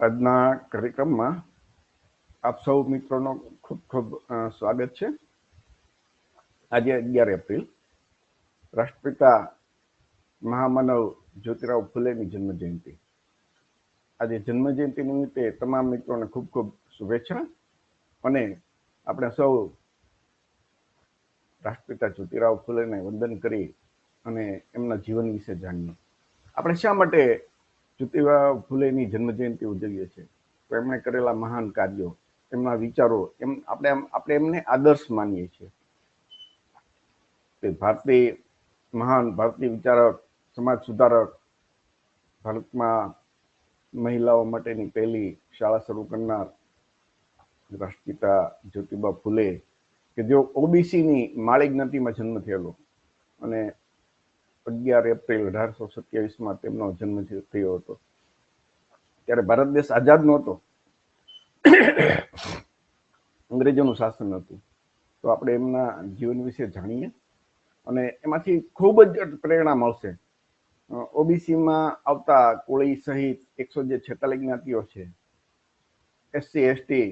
આજના કાર્યક્રમમાં આપ સૌ મિત્રોનો ખૂબ ખૂબ સ્વાગત છે. આજે 11 એપ્રિલ રાષ્ટ્રપિતા મહામાનવ જ્યોતિરાવ ફૂલેની જન્મ જયંતિ. આજે જન્મ જયંતિ નિમિત્તે તમામ મિત્રોને ખૂબ ખૂબ શુભેચ્છા અને આપણે સૌ રાષ્ટ્રપિતા જ્યોતિરાવ ફૂલેને વંદન કરી અને એમના જીવન વિશે જાણીએ. આપણે શા માટે જ્યોતિરાવ ફૂલેની જન્મ જયંતિ ઉજવીએ છીએ? તો એમણે કરેલા મહાન કાર્યો, એમના વિચારો, આપણે એમને આદર્શ માનીએ છીએ. મહાન ભારતીય વિચારક, સમાજ સુધારક, ભારતમાં મહિલાઓ માટેની પહેલી શાળા શરૂ કરનાર રાષ્ટ્રપિતા જ્યોતિબા ફૂલે, કે જેઓ ઓબીસીની માળી જ્ઞાતિમાં જન્મ થયેલો અને 11 એપ્રિલ 1827 તેમનો જન્મ થયો હતો. ત્યારે ભારત દેશ આઝાદ નહોતો, અંગ્રેજોનું શાસન હતું. તો આપણે એમના જીવન વિશે જાણીએ અને એમાંથી ખૂબ જ પ્રેરણા મળશે. ઓબીસીમાં આવતા કોળી સહિત 146 જ્ઞાતિઓ છે, એસસી એસટી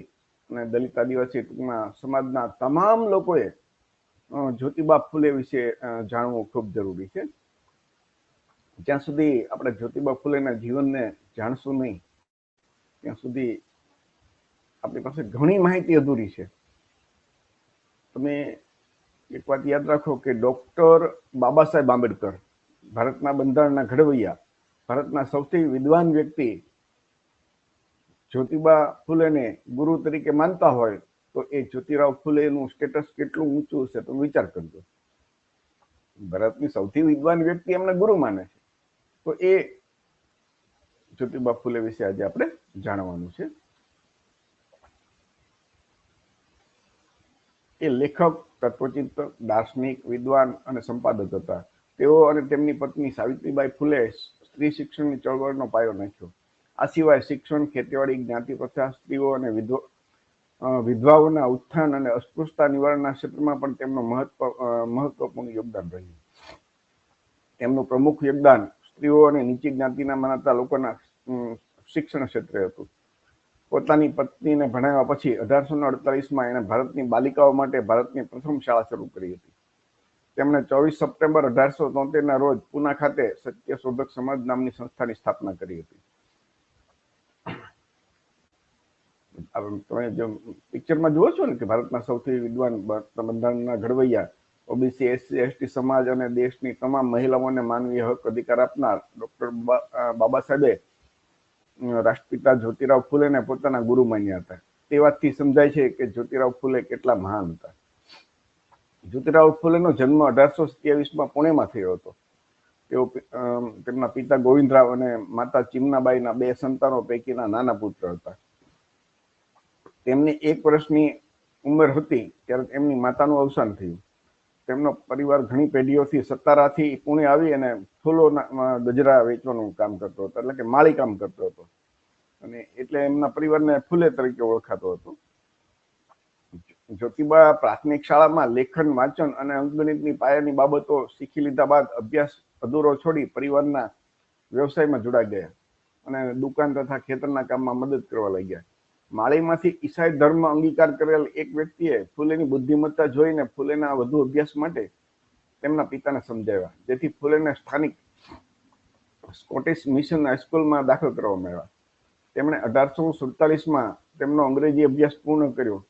અને દલિત આદિવાસી ટૂંકમાં સમાજના તમામ લોકોએ જ્યોતિબા ફૂલે વિશે જાણવું ખૂબ જરૂરી છે. જ્યાં સુધી આપણે જ્યોતિબા ફૂલેના જીવનને જાણશું નહીં ત્યાં સુધી આપણી પાસે ઘણી માહિતી અધૂરી છે. તમે એક વાત યાદ રાખો કે ડોક્ટર બાબા સાહેબ આંબેડકર, ભારતના બંધારણના ઘડવૈયા, ભારતના સૌથી વિદ્વાન વ્યક્તિ, જ્યોતિબા ફૂલેને ગુરુ તરીકે માનતા હોય તો એ જ્યોતિરાવ ફૂલેનું સ્ટેટસ કેટલું ઊંચું છે તો વિચાર કરજો. ભારતની સૌથી વિદ્વાન વ્યક્તિ એમને ગુરુ માને છે, તો એ જ્યોતિબા ફૂલે વિશે આજે આપણે જાણવાનું છે. એ લેખક, તત્વચિંતક, દાર્શનિક, વિદ્વાન અને સંપાદક હતા. તેઓ અને તેમની પત્ની સાવિત્રીબાઈ ફૂલે સ્ત્રી શિક્ષણની ચળવળનો પાયો નાખ્યો. આ સિવાય શિક્ષણ, ખેતીવાડી, જ્ઞાતિ પ્રથા, સ્ત્રીઓ અને વિધવાઓના ઉત્થાન અને અસ્પૃશ્યતા નિવારણના ક્ષેત્રમાં પણ તેમનું મહત્વપૂર્ણ યોગદાન રહ્યું. તેમનું પ્રમુખ યોગદાન સ્ત્રીઓ અને નીચી જ્ઞાતિના માનતા લોકોના શિક્ષણ ક્ષેત્રે હતું. પોતાની પત્નીને ભણાવ્યા પછી 1848માં એણે ભારતની બાલિકાઓ માટે ભારતની પ્રથમ શાળા શરૂ કરી હતી. તેમણે 24 સપ્ટેમ્બર 1873ના રોજ પૂના ખાતે સત્યશોધક સમાજ નામની સંસ્થાની સ્થાપના કરી હતી. તમે જો પિક્ચરમાં જુઓ છો ને કે ભારતના સૌથી વિદ્વાન, બંધારણના ઘડવૈયા, ઓબીસી, એસસી એસટી સમાજ અને દેશની તમામ મહિલાઓને માનવીય હક અધિકાર આપનાર ડોક્ટર બાબા સાહેબે રાષ્ટ્રપિતા જ્યોતિરાવ ફૂલેને પોતાના ગુરુ માન્યા હતા. તે વાતથી સમજાય છે કે જ્યોતિરાવ ફૂલે કેટલા મહાન હતા. જ્યોતિરાવ ફૂલેનો જન્મ 1827માં પુણેમાં થયો હતો. તેઓ તેમના પિતા ગોવિંદરાવ અને માતા ચિમનાબાઈના 2 સંતાનો પૈકીના નાના પુત્ર હતા. તેમની 1 વર્ષની ઉંમર હતી ત્યારે એમની માતાનું અવસાન થયું. તેમનો પરિવાર ઘણી પેઢીઓથી સતારાથી પુણે આવી અને ફૂલોના ગજરા વેચવાનું કામ કરતો હતો, એટલે કે માળી કામ કરતો હતો, અને એટલે એમના પરિવારને ફૂલે તરીકે ઓળખાતો હતો. જ્યોતિબા પ્રાથમિક શાળામાં લેખન, વાંચન અને અંકગણિતની પાયાની બાબતો શીખી લીધા બાદ અભ્યાસ અધૂરો છોડી પરિવારના વ્યવસાયમાં જોડાઈ ગયા અને દુકાન તથા ખેતરના કામમાં મદદ કરવા લાગ્યા. માળીમાંથી ઈસાઈ ધર્મ અંગીકાર કરેલ એક વ્યક્તિએ ફૂલેની બુદ્ધિમત્તા જોઈને ફૂલેના વધુ અભ્યાસ માટે તેમના પિતાને સમજાવ્યા, જેથી ફૂલેને સ્થાનિક સ્કોટિશ મિશન હાઈસ્કૂલમાં દાખલ કરવામાં આવ્યા. તેમણે 1847માં તેમનો અંગ્રેજી અભ્યાસ પૂર્ણ કર્યો.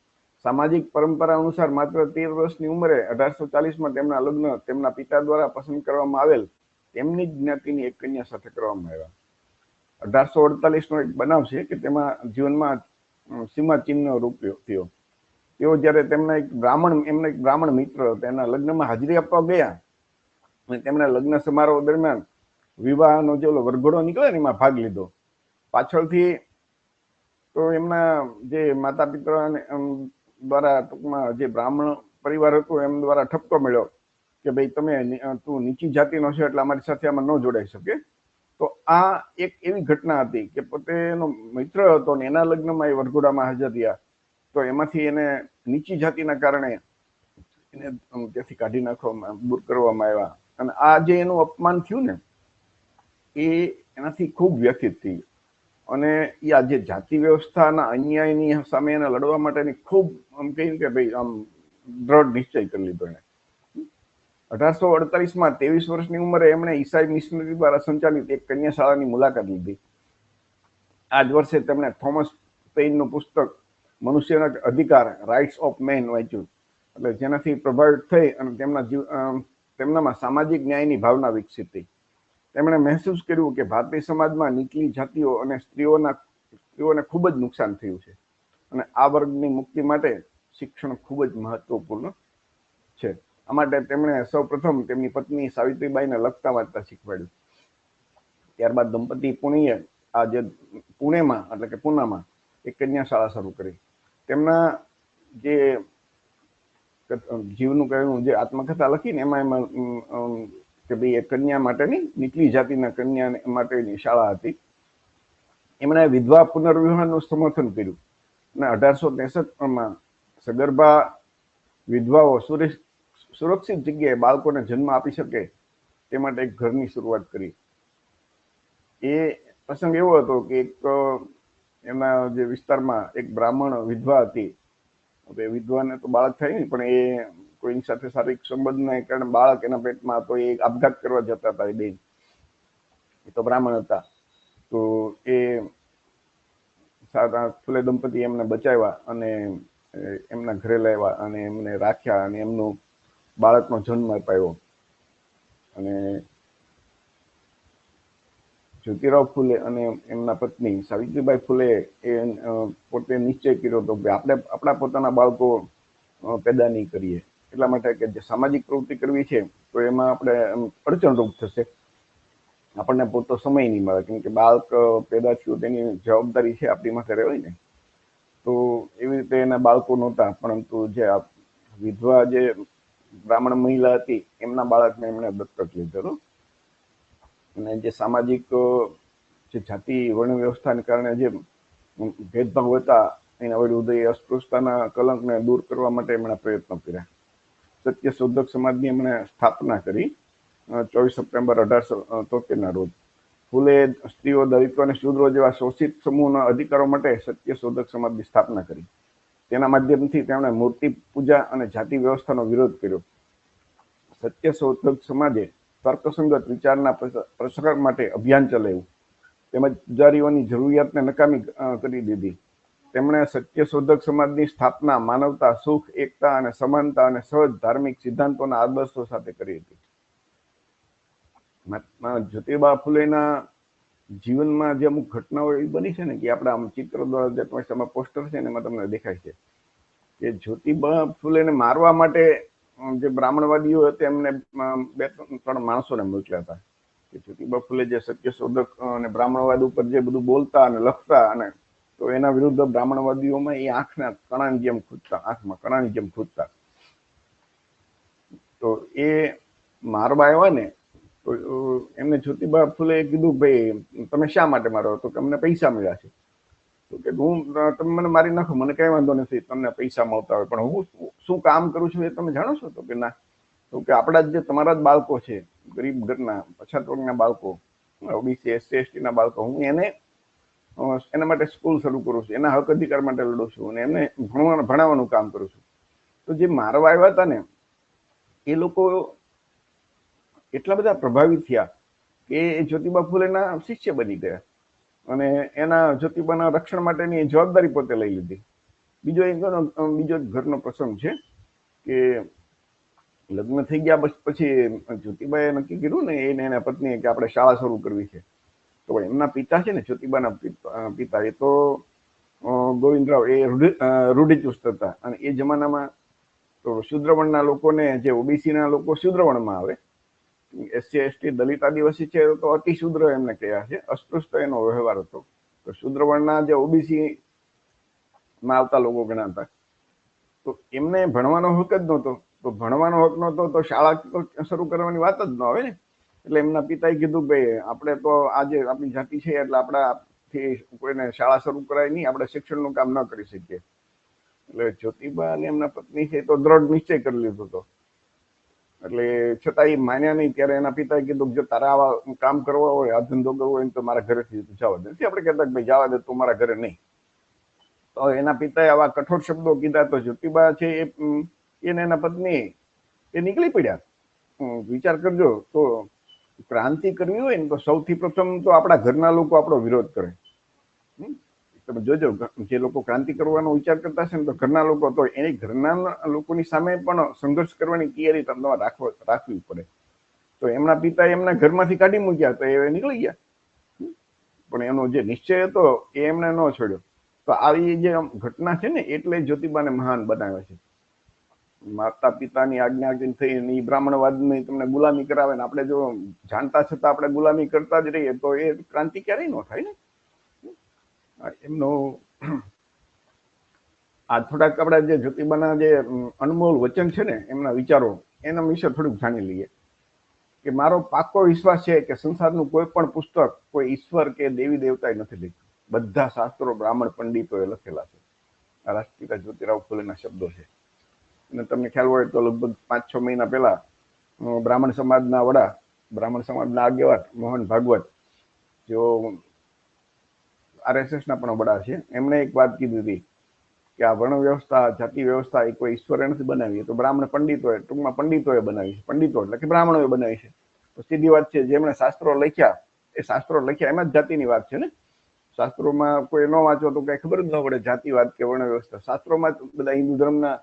સામાજિક પરંપરા અનુસાર માત્ર 13 વર્ષની ઉંમરે 1840માં તેમના લગ્ન તેમના પિતા દ્વારા પસંદ કરવામાં આવેલ તેમની જ જ્ઞાતિની એક કન્યા સાથે કરવામાં આવ્યા. 1848નો એક બનાવ છે કે તેમાં જીવનમાં સીમા ચિહ્ન રૂપ થયો. તેઓ જ્યારે એમના એક બ્રાહ્મણ મિત્ર તેના લગ્નમાં હાજરી આપવા ગયા અને તેમના લગ્ન સમારોહ દરમિયાન વિવાહનો જે વરઘોડો નીકળે ને એમાં ભાગ લીધો. પાછળથી તો એમના જે માતા પિતા દ્વારા ટૂંકમાં જે બ્રાહ્મણ પરિવાર હતો એમ દ્વારા ઠપકો મળ્યો કે ભાઈ તું નીચી જાતિનો છે એટલે અમારી સાથે આમાં ન જોડાઈ શકે. તો આ એક એવી ઘટના હતી કે પોતેનો મિત્ર હતો ને એના લગ્નમાં એ વરઘોડામાં હાજર રહ્યા, તો એમાંથી એને નીચી જાતિના કારણે એને ત્યાંથી કાઢી નાખવામાં, દૂર કરવામાં આવ્યા. અને આ જે એનું અપમાન થયું ને એ એનાથી ખૂબ વ્યથિત થઈ. અને એ આ જે જાતિ વ્યવસ્થાના અન્યાયની સામે એને લડવા માટેની ખૂબ આમ કહીએ કે ભાઈ આમ દ્રઢ નિશ્ચય કરી લીધો એને. 1848માં 23 વર્ષની ઉંમરે એમણે ઈસાઈ મિશનરી દ્વારા સંચાલિત એક કન્યા શાળાની મુલાકાત લીધી. આ જ વર્ષે તેમણે થોમસ પેઇનનું પુસ્તક મનુષ્યના અધિકાર રાઇટ્સ ઓફ મેન વાંચ્યું, એટલે જેનાથી પ્રભાવિત થઈ અને તેમનામાં સામાજિક ન્યાયની ભાવના વિકસિત થઈ. તેમણે મહેસૂસ કર્યું કે ભારતીય સમાજમાં નીચલી જાતિઓ અને સ્ત્રીઓને ખૂબ જ નુકસાન થયું છે અને આ વર્ગની મુક્તિ માટે શિક્ષણ ખૂબ જ મહત્વપૂર્ણ છે. આ માટે તેમણે સૌપ્રથમ તેમની પત્ની સાવિત્રીબાઈને લખતા વાંચતા શીખવાડ્યું. ત્યારબાદ દંપતી પુણેમાં એટલે કે પૂનામાં એક કન્યા શાળા શરૂ કરી. તેમના જે જીવનું કહ્યું જે આત્મકથા લખીને એમાં કે ભાઈ એ કન્યા માટેની નીચલી જાતિના કન્યા માટેની શાળા હતી. એમણે વિધવા પુનર્વિવાહનું સમર્થન કર્યું અને 1863માં સગર્ભા વિધવાઓ સુરક્ષિત જગ્યાએ બાળકોને જન્મ આપી શકે તે માટે એક ઘરની શરૂઆત કરી. એ પ્રસંગ એવો હતો કે એક એના જે વિસ્તારમાં એક બ્રાહ્મણ વિધવા હતી. હવે વિધવાને તો બાળક થાય નહીં, પણ એ કોઈની સાથે શારીરિક સંબંધને કારણે બાળક એના પેટમાં હતો. એ આપઘાત કરવા જતા હતા. એ બેન એ તો બ્રાહ્મણ હતા. તો એ ફૂલે દંપતી એમને બચાવ્યા અને એમના ઘરે લાવ્યા અને એમને રાખ્યા અને એમનું બાળકનો જન્મ અપાયો. અને જ્યોતિરાવ ફૂલે અને એમના પત્ની સાવિત્રીબાઈ ફૂલે એ પોતે નિશ્ચય કર્યો હતો કે આપણે આપણા પોતાના બાળકો પેદા નહીં કરીએ. એટલા માટે કે જે સામાજિક પ્રવૃત્તિ કરવી છે તો એમાં આપણે અડચણરૂપ થશે, આપણને પૂરતો સમય નહીં મળે, કેમ કે બાળક પેદા થયું તેની જવાબદારી છે આપણી માથે રહેવાય ને. તો એવી રીતે એના બાળકો નહોતા, પરંતુ જે વિધવા જે બ્રાહ્મણ મહિલા હતી એમના બાળકને એમણે દત્તક લીધેલું. અને જે સામાજિક જે જાતિ વર્ણ વ્યવસ્થાને કારણે જે ભેદભાવ હતા એના વિરુદ્ધ અસ્પૃશ્યતાના કલંકને દૂર કરવા માટે એમણે પ્રયત્નો કર્યા. સત્ય શોધક સમાજની એમણે સ્થાપના કરી 24 સપ્ટેમ્બર 1873ના રોજ. ફૂલે સ્ત્રીઓ, દલિતો અને શૂદ્રો જેવા શોષિત સમૂહના અધિકારો માટે સત્ય શોધક સમાજની સ્થાપના કરી. તેના માધ્યમથી તેમણે મૂર્તિ પૂજા અને જાતિ વ્યવસ્થાનો વિરોધ કર્યો. સત્ય શોધક સમાજે તર્કસંગત વિચારના પ્રસાર માટે અભિયાન ચલાવ્યું તેમજ પૂજારીઓની જરૂરિયાતને નકામી કરી દીધી. તેમણે સત્ય શોધક સમાજની સ્થાપના માનવતા, સુખ, એકતા અને સમાનતા અને સહજ ધાર્મિક સિદ્ધાંતોના આદર્શો સાથે કરી હતી. જ્યોતિબા ફૂલેના જીવનમાં જે અમુક ઘટનાઓ એવી બની છે ને કે આપણા આમ ચિત્ર દ્વારા જે તમારા પોસ્ટર છે ને એમાં તમને દેખાય છે કે જ્યોતિબા ફૂલેને મારવા માટે જે બ્રાહ્મણવાદીઓ હતા એમને 2-3 માણસોને મોકલ્યા હતા કે જ્યોતિબા ફૂલે જે સત્ય શોધક અને બ્રાહ્મણવાદ ઉપર જે બધું બોલતા અને લખતા, અને તો એના વિરુદ્ધ બ્રાહ્મણવાદીઓમાં એ આંખમાં કણાની જેમ ખૂદતા. તો એ મારવા આવ્યા ને તો એમને જ્યોતિબા ફૂલે કીધું ભાઈ તમે શા માટે મારો? તો કે અમને પૈસા મળ્યા છે. તો કે તમે મને મારી નાખો, મને કઈ વાંધો નથી, તમને પૈસા મળતા હોય, પણ હું શું કામ કરું છું એ તમે જાણો છો? તો કે ના. તો કે આપણા જે તમારા જ બાળકો છે, ગરીબ ઘરના પછાત વર્ગના બાળકો, ઓબીસી SC ST ના બાળકો, હું એના માટે સ્કૂલ શરૂ કરું છું, એના હક અધિકાર માટે લડું છું અને એમને ભણાવવાનું કામ કરું છું. તો જે મારવા આવ્યા હતા ને એ લોકો એટલા બધા પ્રભાવિત થયા કે જ્યોતિબા ફૂલેના શિષ્ય બની ગયા અને એના જ્યોતિબાના રક્ષણ માટેની જવાબદારી પોતે લઈ લીધી. બીજો એક ઘરનો પ્રસંગ છે કે લગ્ન થઈ ગયા પછી જ્યોતિબાએ નક્કી કર્યું ને એને એના પત્નીએ કે આપણે શાળા શરૂ કરવી છે. તો એમના પિતા છે ને જ્યોતિબાના પિતા, એ તો ગોવિંદરાવ એ રૂઢિચુસ્ત હતા અને એ જમાનામાં તો શૂદ્રવર્ણના લોકોને, જે ઓબીસીના લોકો શૂદ્રવર્ણમાં આવે, SC ST દલિત આદિવાસી છે તો અતિ શૂદ્ર એમને કહ્યા છે, અસ્પૃશ્ય એનો વ્યવહાર હતો. તો શૂદ્રવર્ણના જે ઓબીસી માં આવતા લોકો ગણાતા, તો એમને ભણવાનો હક જ નહોતો. તો ભણવાનો હક નહોતો તો શાળા શરૂ કરવાની વાત જ ન આવે ને. એટલે એમના પિતાએ કીધું ભાઈ આપણે તો આજે આપણી જાતિ છે એટલે આપણાથી કોઈને શાળા શરૂ કરાય નહીં, આપણે શિક્ષણનું કામ ન કરી શકીએ. એટલે જ્યોતિબા અને એમના પત્ની છે તો દ્રઢ નિશ્ચય કરી લીધો હતો એટલે છતાં એ માન્યા નહીં. ત્યારે એના પિતાએ કીધું જો તારા આવા કામ કરવા હોય, આ ધંધો કરવો હોય તો મારા ઘરેથી જવા દે. નથી આપણે કહેતા કે ભાઈ જવા દે, તું મારા ઘરે નહીં. તો એના પિતાએ આવા કઠોર શબ્દો કીધા તો જ્યોતિબા છે એને એના પત્ની એ નીકળી પડ્યા. વિચાર કરજો, તો ક્રાંતિ કરવી હોય ને તો સૌથી પ્રથમ તો આપણા ઘરના લોકો આપણો વિરોધ કરે. તમે જોજો, જે લોકો ક્રાંતિ કરવાનો વિચાર કરતા છે ને તો ઘરના લોકો, તો એની ઘરના લોકોની સામે પણ સંઘર્ષ કરવાની તૈયારી તમારે રાખવી પડે. તો એમના પિતા એમના ઘરમાંથી કાઢી મૂક્યા તો એ નીકળી ગયા, પણ એનો જે નિશ્ચય હતો એ એમને ન છોડ્યો. તો આવી જે ઘટના છે ને એટલે જ્યોતિબાને મહાન બનાવે છે. માતા પિતાની આજ્ઞા થઈ એ બ્રાહ્મણવાદની તમને ગુલામી કરાવે ને આપણે જો જાણતા છતાં આપણે ગુલામી કરતા જ રહીએ તો એ ક્રાંતિ ક્યારેય ન થાય ને. એમનો આ થોડાક આપણા જે જ્યોતિબાના જે અનમોલ વચન છે ને, એમના વિચારો, એના વિશે થોડુંક જાણી લઈએ. કે મારો પાકો વિશ્વાસ છે કે સંસારનું કોઈ પણ પુસ્તક કોઈ ઈશ્વર કે દેવી દેવતાએ નથી લખ્યું. બધા શાસ્ત્રો બ્રાહ્મણ પંડિતોએ લખેલા છે. આ રાષ્ટ્રપિતા જ્યોતિરાવ ફૂલેના શબ્દો છે. અને તમને ખ્યાલ હોય તો લગભગ 5-6 મહિના પહેલા બ્રાહ્મણ સમાજના વડા, બ્રાહ્મણ સમાજના આગેવાન મોહન ભાગવત, જેઓ RSSના પણ વડા છે, એમણે એક વાત કીધી હતી કે આ વર્ણ વ્યવસ્થા, જાતિ વ્યવસ્થા એ કોઈ ઈશ્વરે નથી બનાવી, તો બ્રાહ્મણ પંડિતોએ, ટૂંકમાં પંડિતોએ બનાવી છે. પંડિતો એટલે કે બ્રાહ્મણોએ બનાવી છે. તો સીધી વાત છે, જેમણે શાસ્ત્રો લખ્યા એ શાસ્ત્રો લખ્યા એમાં જ જાતિની વાત છે ને. શાસ્ત્રોમાં કોઈ ન વાંચો તો કઈ ખબર જ ન પડે જાતિવાદ કે વર્ણ વ્યવસ્થા. શાસ્ત્રોમાં બધા હિન્દુ ધર્મના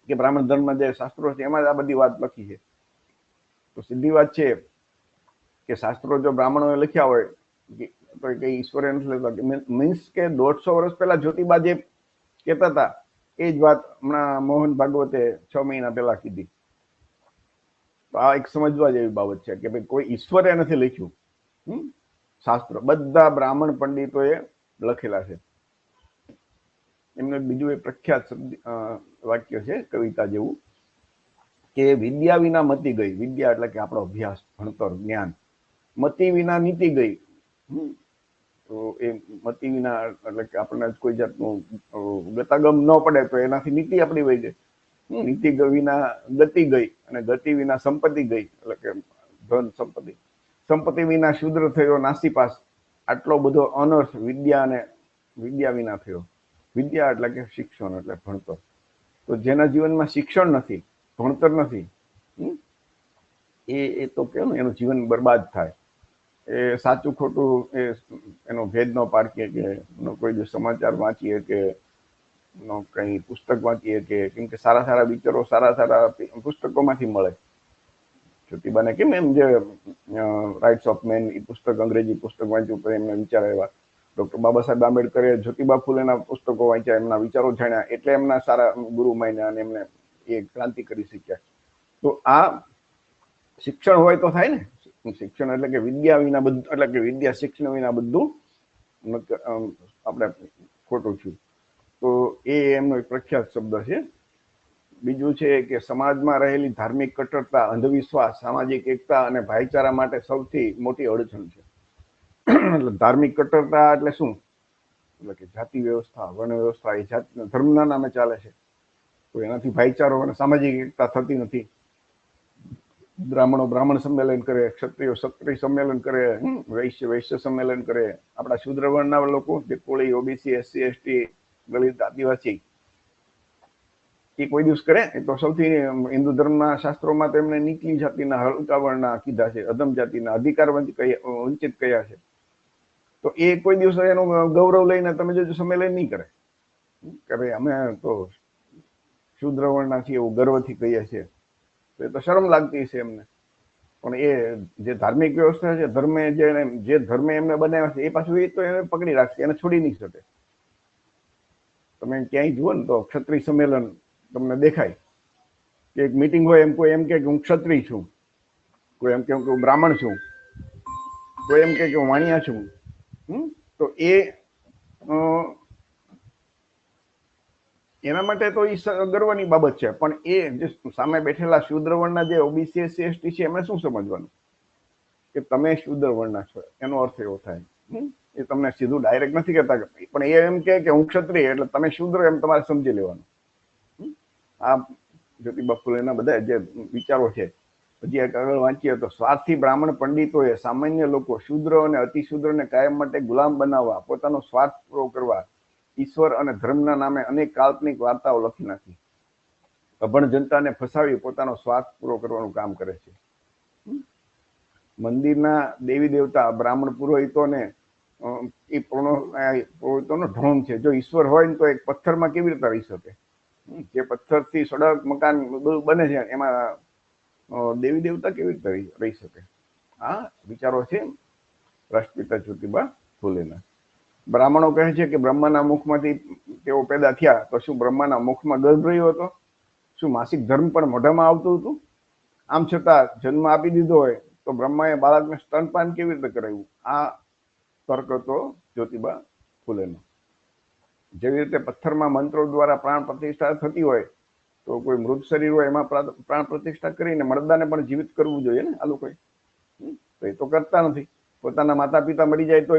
કે બ્રાહ્મણ ધર્મમાં જે શાસ્ત્રો છે એમાં જ આ બધી વાત લખી છે. તો સીધી વાત છે કે શાસ્ત્રો જો બ્રાહ્મણોએ લખ્યા હોય તો કઈ ઈશ્વરે નથી લખ્યા. મીન્સ કે 150 વર્ષ પહેલા જ્યોતિબા જે કહેતા હતા એ જ વાત હમણાં મોહન ભાગવતે 6 મહિના પહેલા કીધી. તો આ એક સમજવા જેવી બાબત છે કે ભાઈ કોઈ ઈશ્વરે નથી લખ્યું. શાસ્ત્ર બધા બ્રાહ્મણ પંડિતોએ લખેલા છે. એમનું બીજું એક પ્રખ્યાત વાક્ય છે કવિતા જેવું કે વિદ્યા વિના મતિ ગઈ. વિદ્યા એટલે કે આપણો અભ્યાસ, ભણતર, જ્ઞાન. મતિ વિના નીતિ ગઈ. તો એ મતિ વિના એટલે કે આપણને કોઈ જાતનું ગતાગમ ન પડે તો એનાથી નીતિ આપણી વહી ગઈ. નીતિ વિના ગતિ ગઈ, અને ગતિ વિના સંપત્તિ ગઈ, એટલે કે ધન સંપત્તિ. સંપત્તિ વિના શૂદ્ર થયો નાસીપાસ. આટલો બધો અનર્થ વિદ્યા વિના થયો. વિદ્યા એટલે કે શિક્ષણ, એટલે ભણતર. તો જેના જીવનમાં શિક્ષણ નથી, ભણતર નથી, એ તો કેવું ને એનું જીવન બરબાદ થાય. એ સાચું ખોટું એનો ભેદ ન પાડીએ કે કોઈ દિવસ સમાચાર વાંચીએ કે કઈ પુસ્તક વાંચીએ કે કેમ કે સારા સારા વિચારો સારા પુસ્તકોમાંથી મળે. જ્યોતિબાને કેમ એમ જે રાઇટ્સ ઓફ મેન એ પુસ્તક, અંગ્રેજી પુસ્તક વાંચ્યું તો એમને વિચાર આવ્યા. ડોક્ટર બાબા સાહેબ આંબેડકરે જ્યોતિબા ફૂલેના પુસ્તકો વાંચ્યા, એમના વિચારો જાણ્યા, એટલે એમના સારા ગુરુ માન્યા અને એમને એ ક્રાંતિ કરી શક્યા. તો આ શિક્ષણ હોય તો થાય ને. શિક્ષણ એટલે કે વિદ્યા વિના બધું, એટલે કે વિદ્યા શિક્ષણ વિના બધું આપણે ખોટું છું. તો એ એમનો એક પ્રખ્યાત શબ્દ છે. બીજું છે કે સમાજમાં રહેલી ધાર્મિક કટ્ટરતા, અંધવિશ્વાસ, સામાજિક એકતા અને ભાઈચારા માટે સૌથી મોટી અડચણ છે. એટલે ધાર્મિક કટ્ટરતા એટલે શું? એટલે કે જાતિ વ્યવસ્થા, વર્ણ વ્યવસ્થા એ જાતિ ધર્મના નામે ચાલે છે. તો એનાથી ભાઈચારો અને સામાજિક એકતા થતી નથી. બ્રાહ્મણો બ્રાહ્મણ સંમેલન કરે, ક્ષત્રિયો ક્ષત્રિય સંમેલન કરે, વૈશ્ય વૈશ્ય સંમેલન કરે. આપણા શૂદ્ર વર્ણના લોકો, જે કોળી, ઓબીસી, SC ST, દલિત, આદિવાસી, એ કોઈ દિવસ કરે? એ તો સૌથી હિન્દુ ધર્મના શાસ્ત્રોમાં તો એમને નીચલી જાતિના, હલકા વર્ણના કીધા છે, અધમ જાતિના, અધિકાર વંચિત કયા છે. તો એ કોઈ દિવસ એનું ગૌરવ લઈને તમે જો સંમેલન નહીં કરે કે ભાઈ અમે તો શૂદ્ર વર્ણના છીએ એવું ગર્વથી કહીએ છીએ, તો એ તો શરમ લાગતી છે એમને. પણ એ જે ધાર્મિક વ્યવસ્થા છે, જે ધર્મે એમને બનાવ્યા છે, એ પાછું એ તો એને પકડી રાખશે, એને છોડી નહીં શકે. તમે ક્યાંય જુઓ ને તો ક્ષત્રિય સંમેલન તમને દેખાય કે એક મીટિંગ હોય, એમ કોઈ એમ કે હું ક્ષત્રિય છું, કોઈ એમ કે હું બ્રાહ્મણ છું, કોઈ એમ કે હું વાણિયા છું. તો એના માટે તો એ ગર્વની બાબત છે. પણ એ જે સામે બેઠેલા શૂદ્ર વર્ણના જે ઓબીસી SC ST છે, એમને શું સમજવાનું કે તમે શૂદ્ર વર્ણના છો? એનો અર્થ એવો થાય. એ તમને સીધું ડાયરેક્ટ નથી કહેતા, પણ એ એમ કે હું ક્ષત્રિય એટલે તમે શૂદ્ર, એમ તમારે સમજી લેવાનું. આ જ્યોતિબા ફૂલેના બધા જે વિચારો છે. હજી એક આગળ વાંચીએ તો, સ્વાર્થી બ્રાહ્મણ પંડિતોએ સામાન્ય લોકો, શૂદ્ર અને અતિશૂદ્રને કાયમ માટે ગુલામ બનાવવા, પોતાનો સ્વાર્થ પૂરો કરવા, ઈશ્વર અને ધર્મના નામે અનેક કાલ્પનિક વાર્તાઓ લખી નાખી. અભણ જનતાને ફસાવી પોતાનો સ્વાર્થ પૂરો કરવાનું કામ કરે છે. મંદિરના દેવી દેવતા, બ્રાહ્મણ પુરોહિતોને એ પુરોહિતોનો ઢોંગ છે. જો ઈશ્વર હોય ને તો એક પથ્થરમાં કેવી રીતે રહી શકે? જે પથ્થરથી સડક મકાન બને છે એમાં દેવી દેવતા કેવી રીતે રહી શકે? આ વિચારો છે રાષ્ટ્રપિતા જ્યોતિબા ફૂલેના. બ્રાહ્મણો કહે છે કે બ્રહ્માના મુખમાંથી તેઓ પેદા થયા, તો શું બ્રહ્માના મુખમાં ગર્ભ રહ્યો હતો? શું માસિક ધર્મ પણ મોઢામાં આવતું હતું? આમ છતાં જન્મ આપી દીધો હોય તો બ્રહ્માએ બાળકને સ્તનપાન કેવી રીતે કરાવ્યું? આ તર્ક હતો જ્યોતિબા ફૂલેનો. જેવી રીતે પથ્થરમાં મંત્રો દ્વારા પ્રાણ પ્રતિષ્ઠા થતી હોય, તો કોઈ મૃત શરીર હોય એમાં પ્રાણ પ્રતિષ્ઠા કરીને મરદાને પણ જીવિત કરવું જોઈએ ને આ લોકોએ. તો એ તો કરતા નથી. પોતાના માતા પિતા મરી જાય તો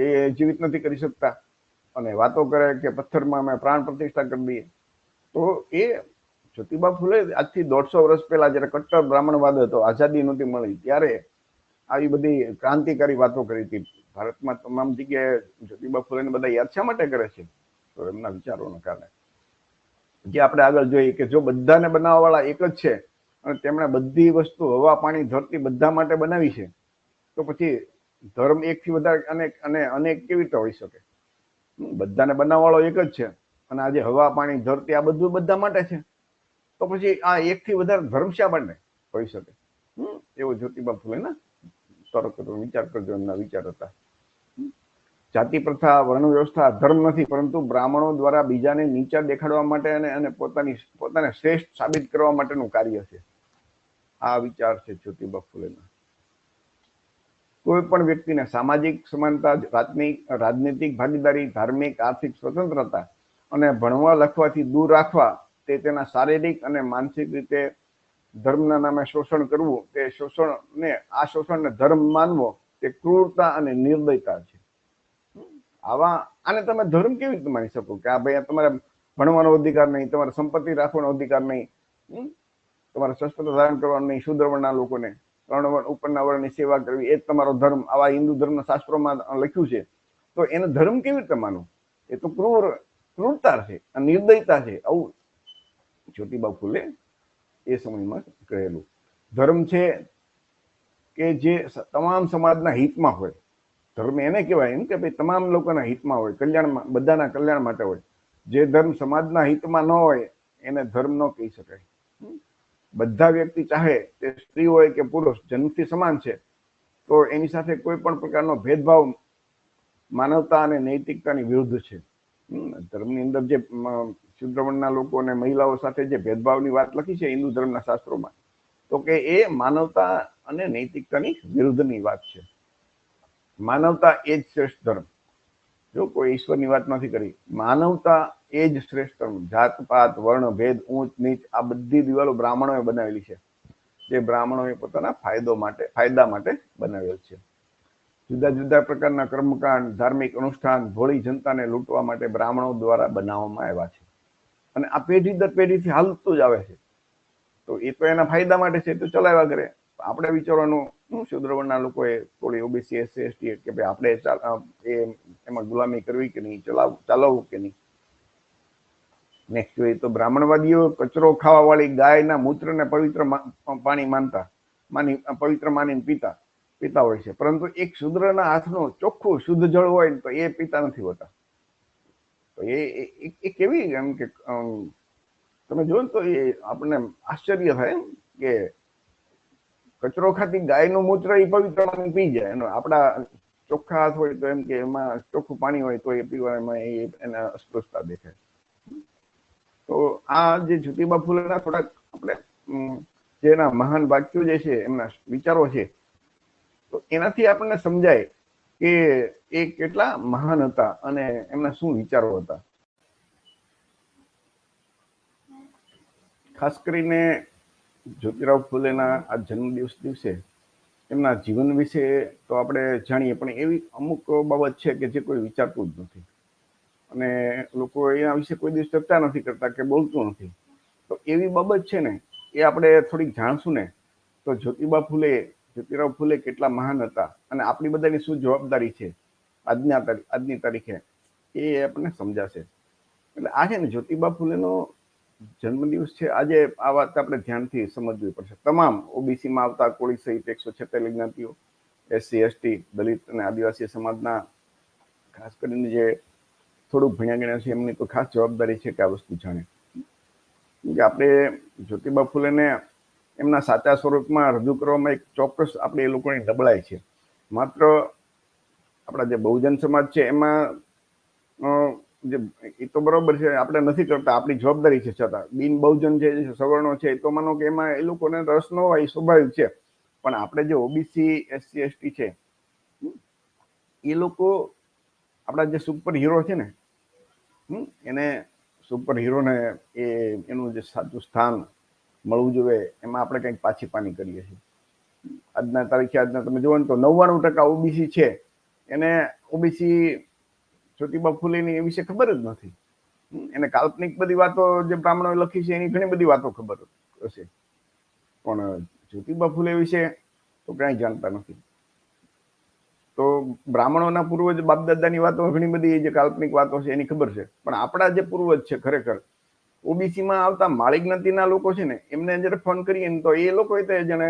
એ જીવિત નથી કરી શકતા, અને વાતો કરે કે પથ્થરમાં અમે પ્રાણ પ્રતિષ્ઠા કરી દઈએ. તો એ જ્યોતિબા ફૂલે આજથી 150 વર્ષ પહેલા જયારે કટ્ટર બ્રાહ્મણવાદ હતો, આઝાદી નહોતી મળી, ત્યારે આવી બધી ક્રાંતિકારી વાતો કરી હતી. ભારતમાં તમામ જગ્યાએ જ્યોતિબા ફૂલેને બધા યાદ શા માટે કરે છે? તો એમના વિચારોના કારણે. જે આપણે આગળ જોઈએ કે જો બધાને બનાવવા વાળા એક જ છે અને તેમણે બધી વસ્તુ હવા પાણી ધરતી બધા માટે બનાવી છે, તો પછી ધર્મ એકથી વધારે અનેક કેવી રીતે હોઈ શકે? બધાને બનાવવા વાળો એક જ છે અને આજે હવા પાણી ધરતી આ બધું બધા માટે છે, તો પછી આ એકથી વધારે ધર્મ શા માટે હોઈ શકે? એવો જ્યોતિબા ફૂલેના તર્ક હતો. વિચાર કરજો, એમના વિચાર હતા. જાતિ પ્રથા, વર્ણ વ્યવસ્થા ધર્મ નથી, પરંતુ બ્રાહ્મણો દ્વારા બીજાને નીચા દેખાડવા માટે અને પોતાને શ્રેષ્ઠ સાબિત કરવા માટેનું કાર્ય છે. આ વિચાર છે જ્યોતિબા ફૂલેના. કોઈ પણ વ્યક્તિને સામાજિક સમાનતા, રાજનીતિક ભાગીદારી, ધાર્મિક આર્થિક સ્વતંત્રતા અને ભણવા લખવાથી દૂર રાખવા, તે તેના શારીરિક અને માનસિક રીતે ધર્મના નામે શોષણ કરવું, આ શોષણને ધર્મ માનવો, તે ક્રૂરતા અને નિર્દયતા છે. આને તમે ધર્મ કેવી રીતે માની શકો કે આ ભાઈ તમારે ભણવાનો અધિકાર નહીં, તમારે સંપત્તિ રાખવાનો અધિકાર નહીં, તમારે શસ્ત્ર ધારણ કરવાનું નહીં, શૂદ્ર વર્ણના લોકોને 3 વર્ણ ઉપરના વર્ણની સેવા કરવી, એ જ તમારો ધર્મ, આવા હિન્દુ ધર્મના શાસ્ત્રોમાં લખ્યું છે, તો એને ધર્મ કેવી રીતે માનવું? એ તો ક્રૂરતા છે, નિર્દયતા છે. આવું જ્યોતિબા ફૂલે એ સમયમાં કહેલું. ધર્મ છે કે જે તમામ સમાજના હિતમાં હોય. ધર્મ એને કહેવાય એમ કે ભાઈ તમામ લોકોના હિતમાં હોય, કલ્યાણમાં, બધાના કલ્યાણ માટે હોય. જે ધર્મ સમાજના હિતમાં ન હોય એને ધર્મ ન કહી શકાય. બધા વ્યક્તિ ચાહે તે સ્ત્રી હોય કે પુરુષ જન્મથી સમાન છે, તો એની સાથે કોઈ પણ પ્રકારનો ભેદભાવ માનવતા અને નૈતિકતાની વિરુદ્ધ છે. ધર્મની અંદર જે શુદ્ર વર્ણના લોકો અને મહિલાઓ સાથે જે ભેદભાવની વાત લખી છે હિન્દુ ધર્મના શાસ્ત્રોમાં, તો કે એ માનવતા અને નૈતિકતાની વિરુદ્ધની વાત છે. માનવતા એ જ શ્રેષ્ઠ ધર્મ. જો કોઈ ઈશ્વરની વાત નથી કરી, માનવતા એ જ શ્રેષ્ઠ ધર્મ. જાત પાત, વર્ણ ભેદ, ઊંચ નીચ આ બધી દિવાલો બ્રાહ્મણોએ બનાવેલી છે, જે બ્રાહ્મણોએ પોતાના ફાયદા માટે બનાવેલ છે. જુદા જુદા પ્રકારના કર્મકાંડ, ધાર્મિક અનુષ્ઠાન ભોળી જનતાને લૂંટવા માટે બ્રાહ્મણો દ્વારા બનાવવામાં આવ્યા છે, અને આ પેઢી દર પેઢીથી હાલતું જ આવે છે. તો એ તો એના ફાયદા માટે છે, તો ચલાવ્યા કરે. આપણે વિચારવાનું શૂદ્ર વર્ણના લોકોએ થોડી ઓબીસી, એસસી, એસટી કે ભાઈ આપણે એમાં ગુલામી કરવી કે નહીં, ચલાવવું કે નહીં. નેક્સ્ટ જોઈએ તો બ્રાહ્મણવાદીઓ કચરો ખાવા વાળી ગાયના મૂત્રને પવિત્ર પાણી પવિત્ર માનીને પીતા હોય છે, પરંતુ એક શૂદ્રના હાથનું ચોખ્ખું શુદ્ધ જળ હોય તો એ પીતા નથી હોતા. તો એ કેવી એમ કે તમે જોયું તો એ આપણને આશ્ચર્ય થાય કે કચરો ખાતી ગાયનું મૂત્ર એ પવિત્ર માની પી જાય. એનો આપણા ચોખ્ખા હાથ હોય તો એમ કે એમાં ચોખ્ખું પાણી હોય તો એ પીવામાં એને અસ્પૃશ્યતા દેખાય. તો આ જે જ્યોતિબા ફૂલેના થોડાક આપણે જેના મહાન વાક્યો જે છે, એમના વિચારો છે, તો એનાથી આપણને સમજાય કે એ કેટલા મહાન હતા અને એમના શું વિચારો હતા. ખાસ કરીને જ્યોતિરાવ ફૂલેના આ જન્મદિવસ દિવસે એમના જીવન વિશે તો આપણે જાણીએ, પણ એવી અમુક બાબત છે કે જે કોઈ વિચારતું જ નથી, અને લોકો એના વિશે કોઈ દિવસ ચર્ચા નથી કરતા કે બોલતું નથી. તો એવી બાબત છે ને એ આપણે થોડીક જાણશું ને તો જ્યોતિરાવ ફૂલે કેટલા મહાન હતા અને આપણી બધાની શું જવાબદારી છે આજની તારીખે એ આપણને સમજાશે. એટલે આ છે ને જ્યોતિબા ફૂલેનો જન્મદિવસ છે આજે. આ વાત આપણે ધ્યાનથી સમજવી પડશે. તમામ ઓબીસીમાં આવતા કોળી સહિત 146 જ્ઞાતિઓ, SC ST દલિત અને આદિવાસી સમાજના ખાસ કરીને જે થોડુંક ભણ્યા ગણ્યા છે એમની તો ખાસ જવાબદારી છે કે આ વસ્તુ જાણે. કે આપણે જ્યોતિબા ફૂલેને એમના સાચા સ્વરૂપમાં રજૂ કરવામાં એક ચોક્કસ આપણે એ લોકોની નબળાઈ છે. માત્ર આપણા જે બહુજન સમાજ છે એમાં જે એ તો બરોબર છે, આપણે નથી કરતા, આપણી જવાબદારી છે. છતાં બિન બહુજન છે, સવર્ણો છે, એ તો માનો કે એમાં એ લોકોને રસ ન હોય, સ્વાભાવિક છે. પણ આપણે જે ઓબીસી SC ST છે એ લોકો આપણા જે સુપર હીરો છે ને એને સુપર હીરોને એનું જે સાચું સ્થાન મળવું જોઈએ એમાં આપણે કંઈક પાછી પાની કરીએ છીએ. આજના તમે જુઓ ને તો 99% ઓબીસી છે એને ઓબીસી જ્યોતિબા ફૂલેની એ વિશે ખબર જ નથી. એને કાલ્પનિક બધી વાતો જે બ્રાહ્મણોએ લખી છે એની ઘણી બધી વાતો ખબર હશે, પણ જ્યોતિબા ફૂલે વિશે તો કાંઈ જાણતા નથી. તો બ્રાહ્મણોના પૂર્વજ બાપદાદાની વાતો ઘણી બધી જે કાલ્પનિક વાતો છે એની ખબર છે, પણ આપણા જે પૂર્વજ છે ખરેખર ઓબીસીમાં આવતા માળી જ્ઞાતિના લોકો છે ને એમને જયારે ફોન કરીએ ને તો એ લોકો જાણે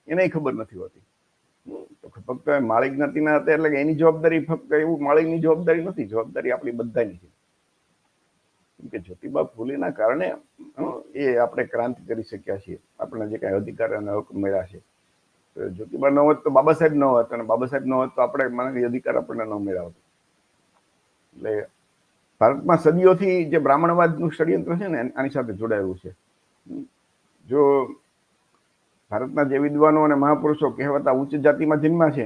એને ખબર નથી હોતી. ફક્ત માળી જ્ઞાતિના હતા એટલે એની જવાબદારી ફક્ત એવું માળીની જવાબદારી નથી, જવાબદારી આપણી બધાની છે. કે જ્યોતિબા ફૂલેના કારણે એ આપણે ક્રાંતિ કરી શક્યા છીએ, આપણને જે કાંઈ અધિકાર અને હક મળ્યા છે. જ્યોતિબા ન હોત તો બાબા સાહેબ ન હોત, અને બાબા સાહેબ ન હોત તો આપણે માનવીય અધિકાર આપણને ન મળ્યા હોત. એટલે ભારતમાં સદીઓથી જે બ્રાહ્મણવાદનું ષડયંત્ર છે ને આની સાથે જોડાયેલું છે. જો ભારતના જે વિદ્વાનો અને મહાપુરુષો કહેવાતા ઉચ્ચ જાતિમાં જન્મ્યા છે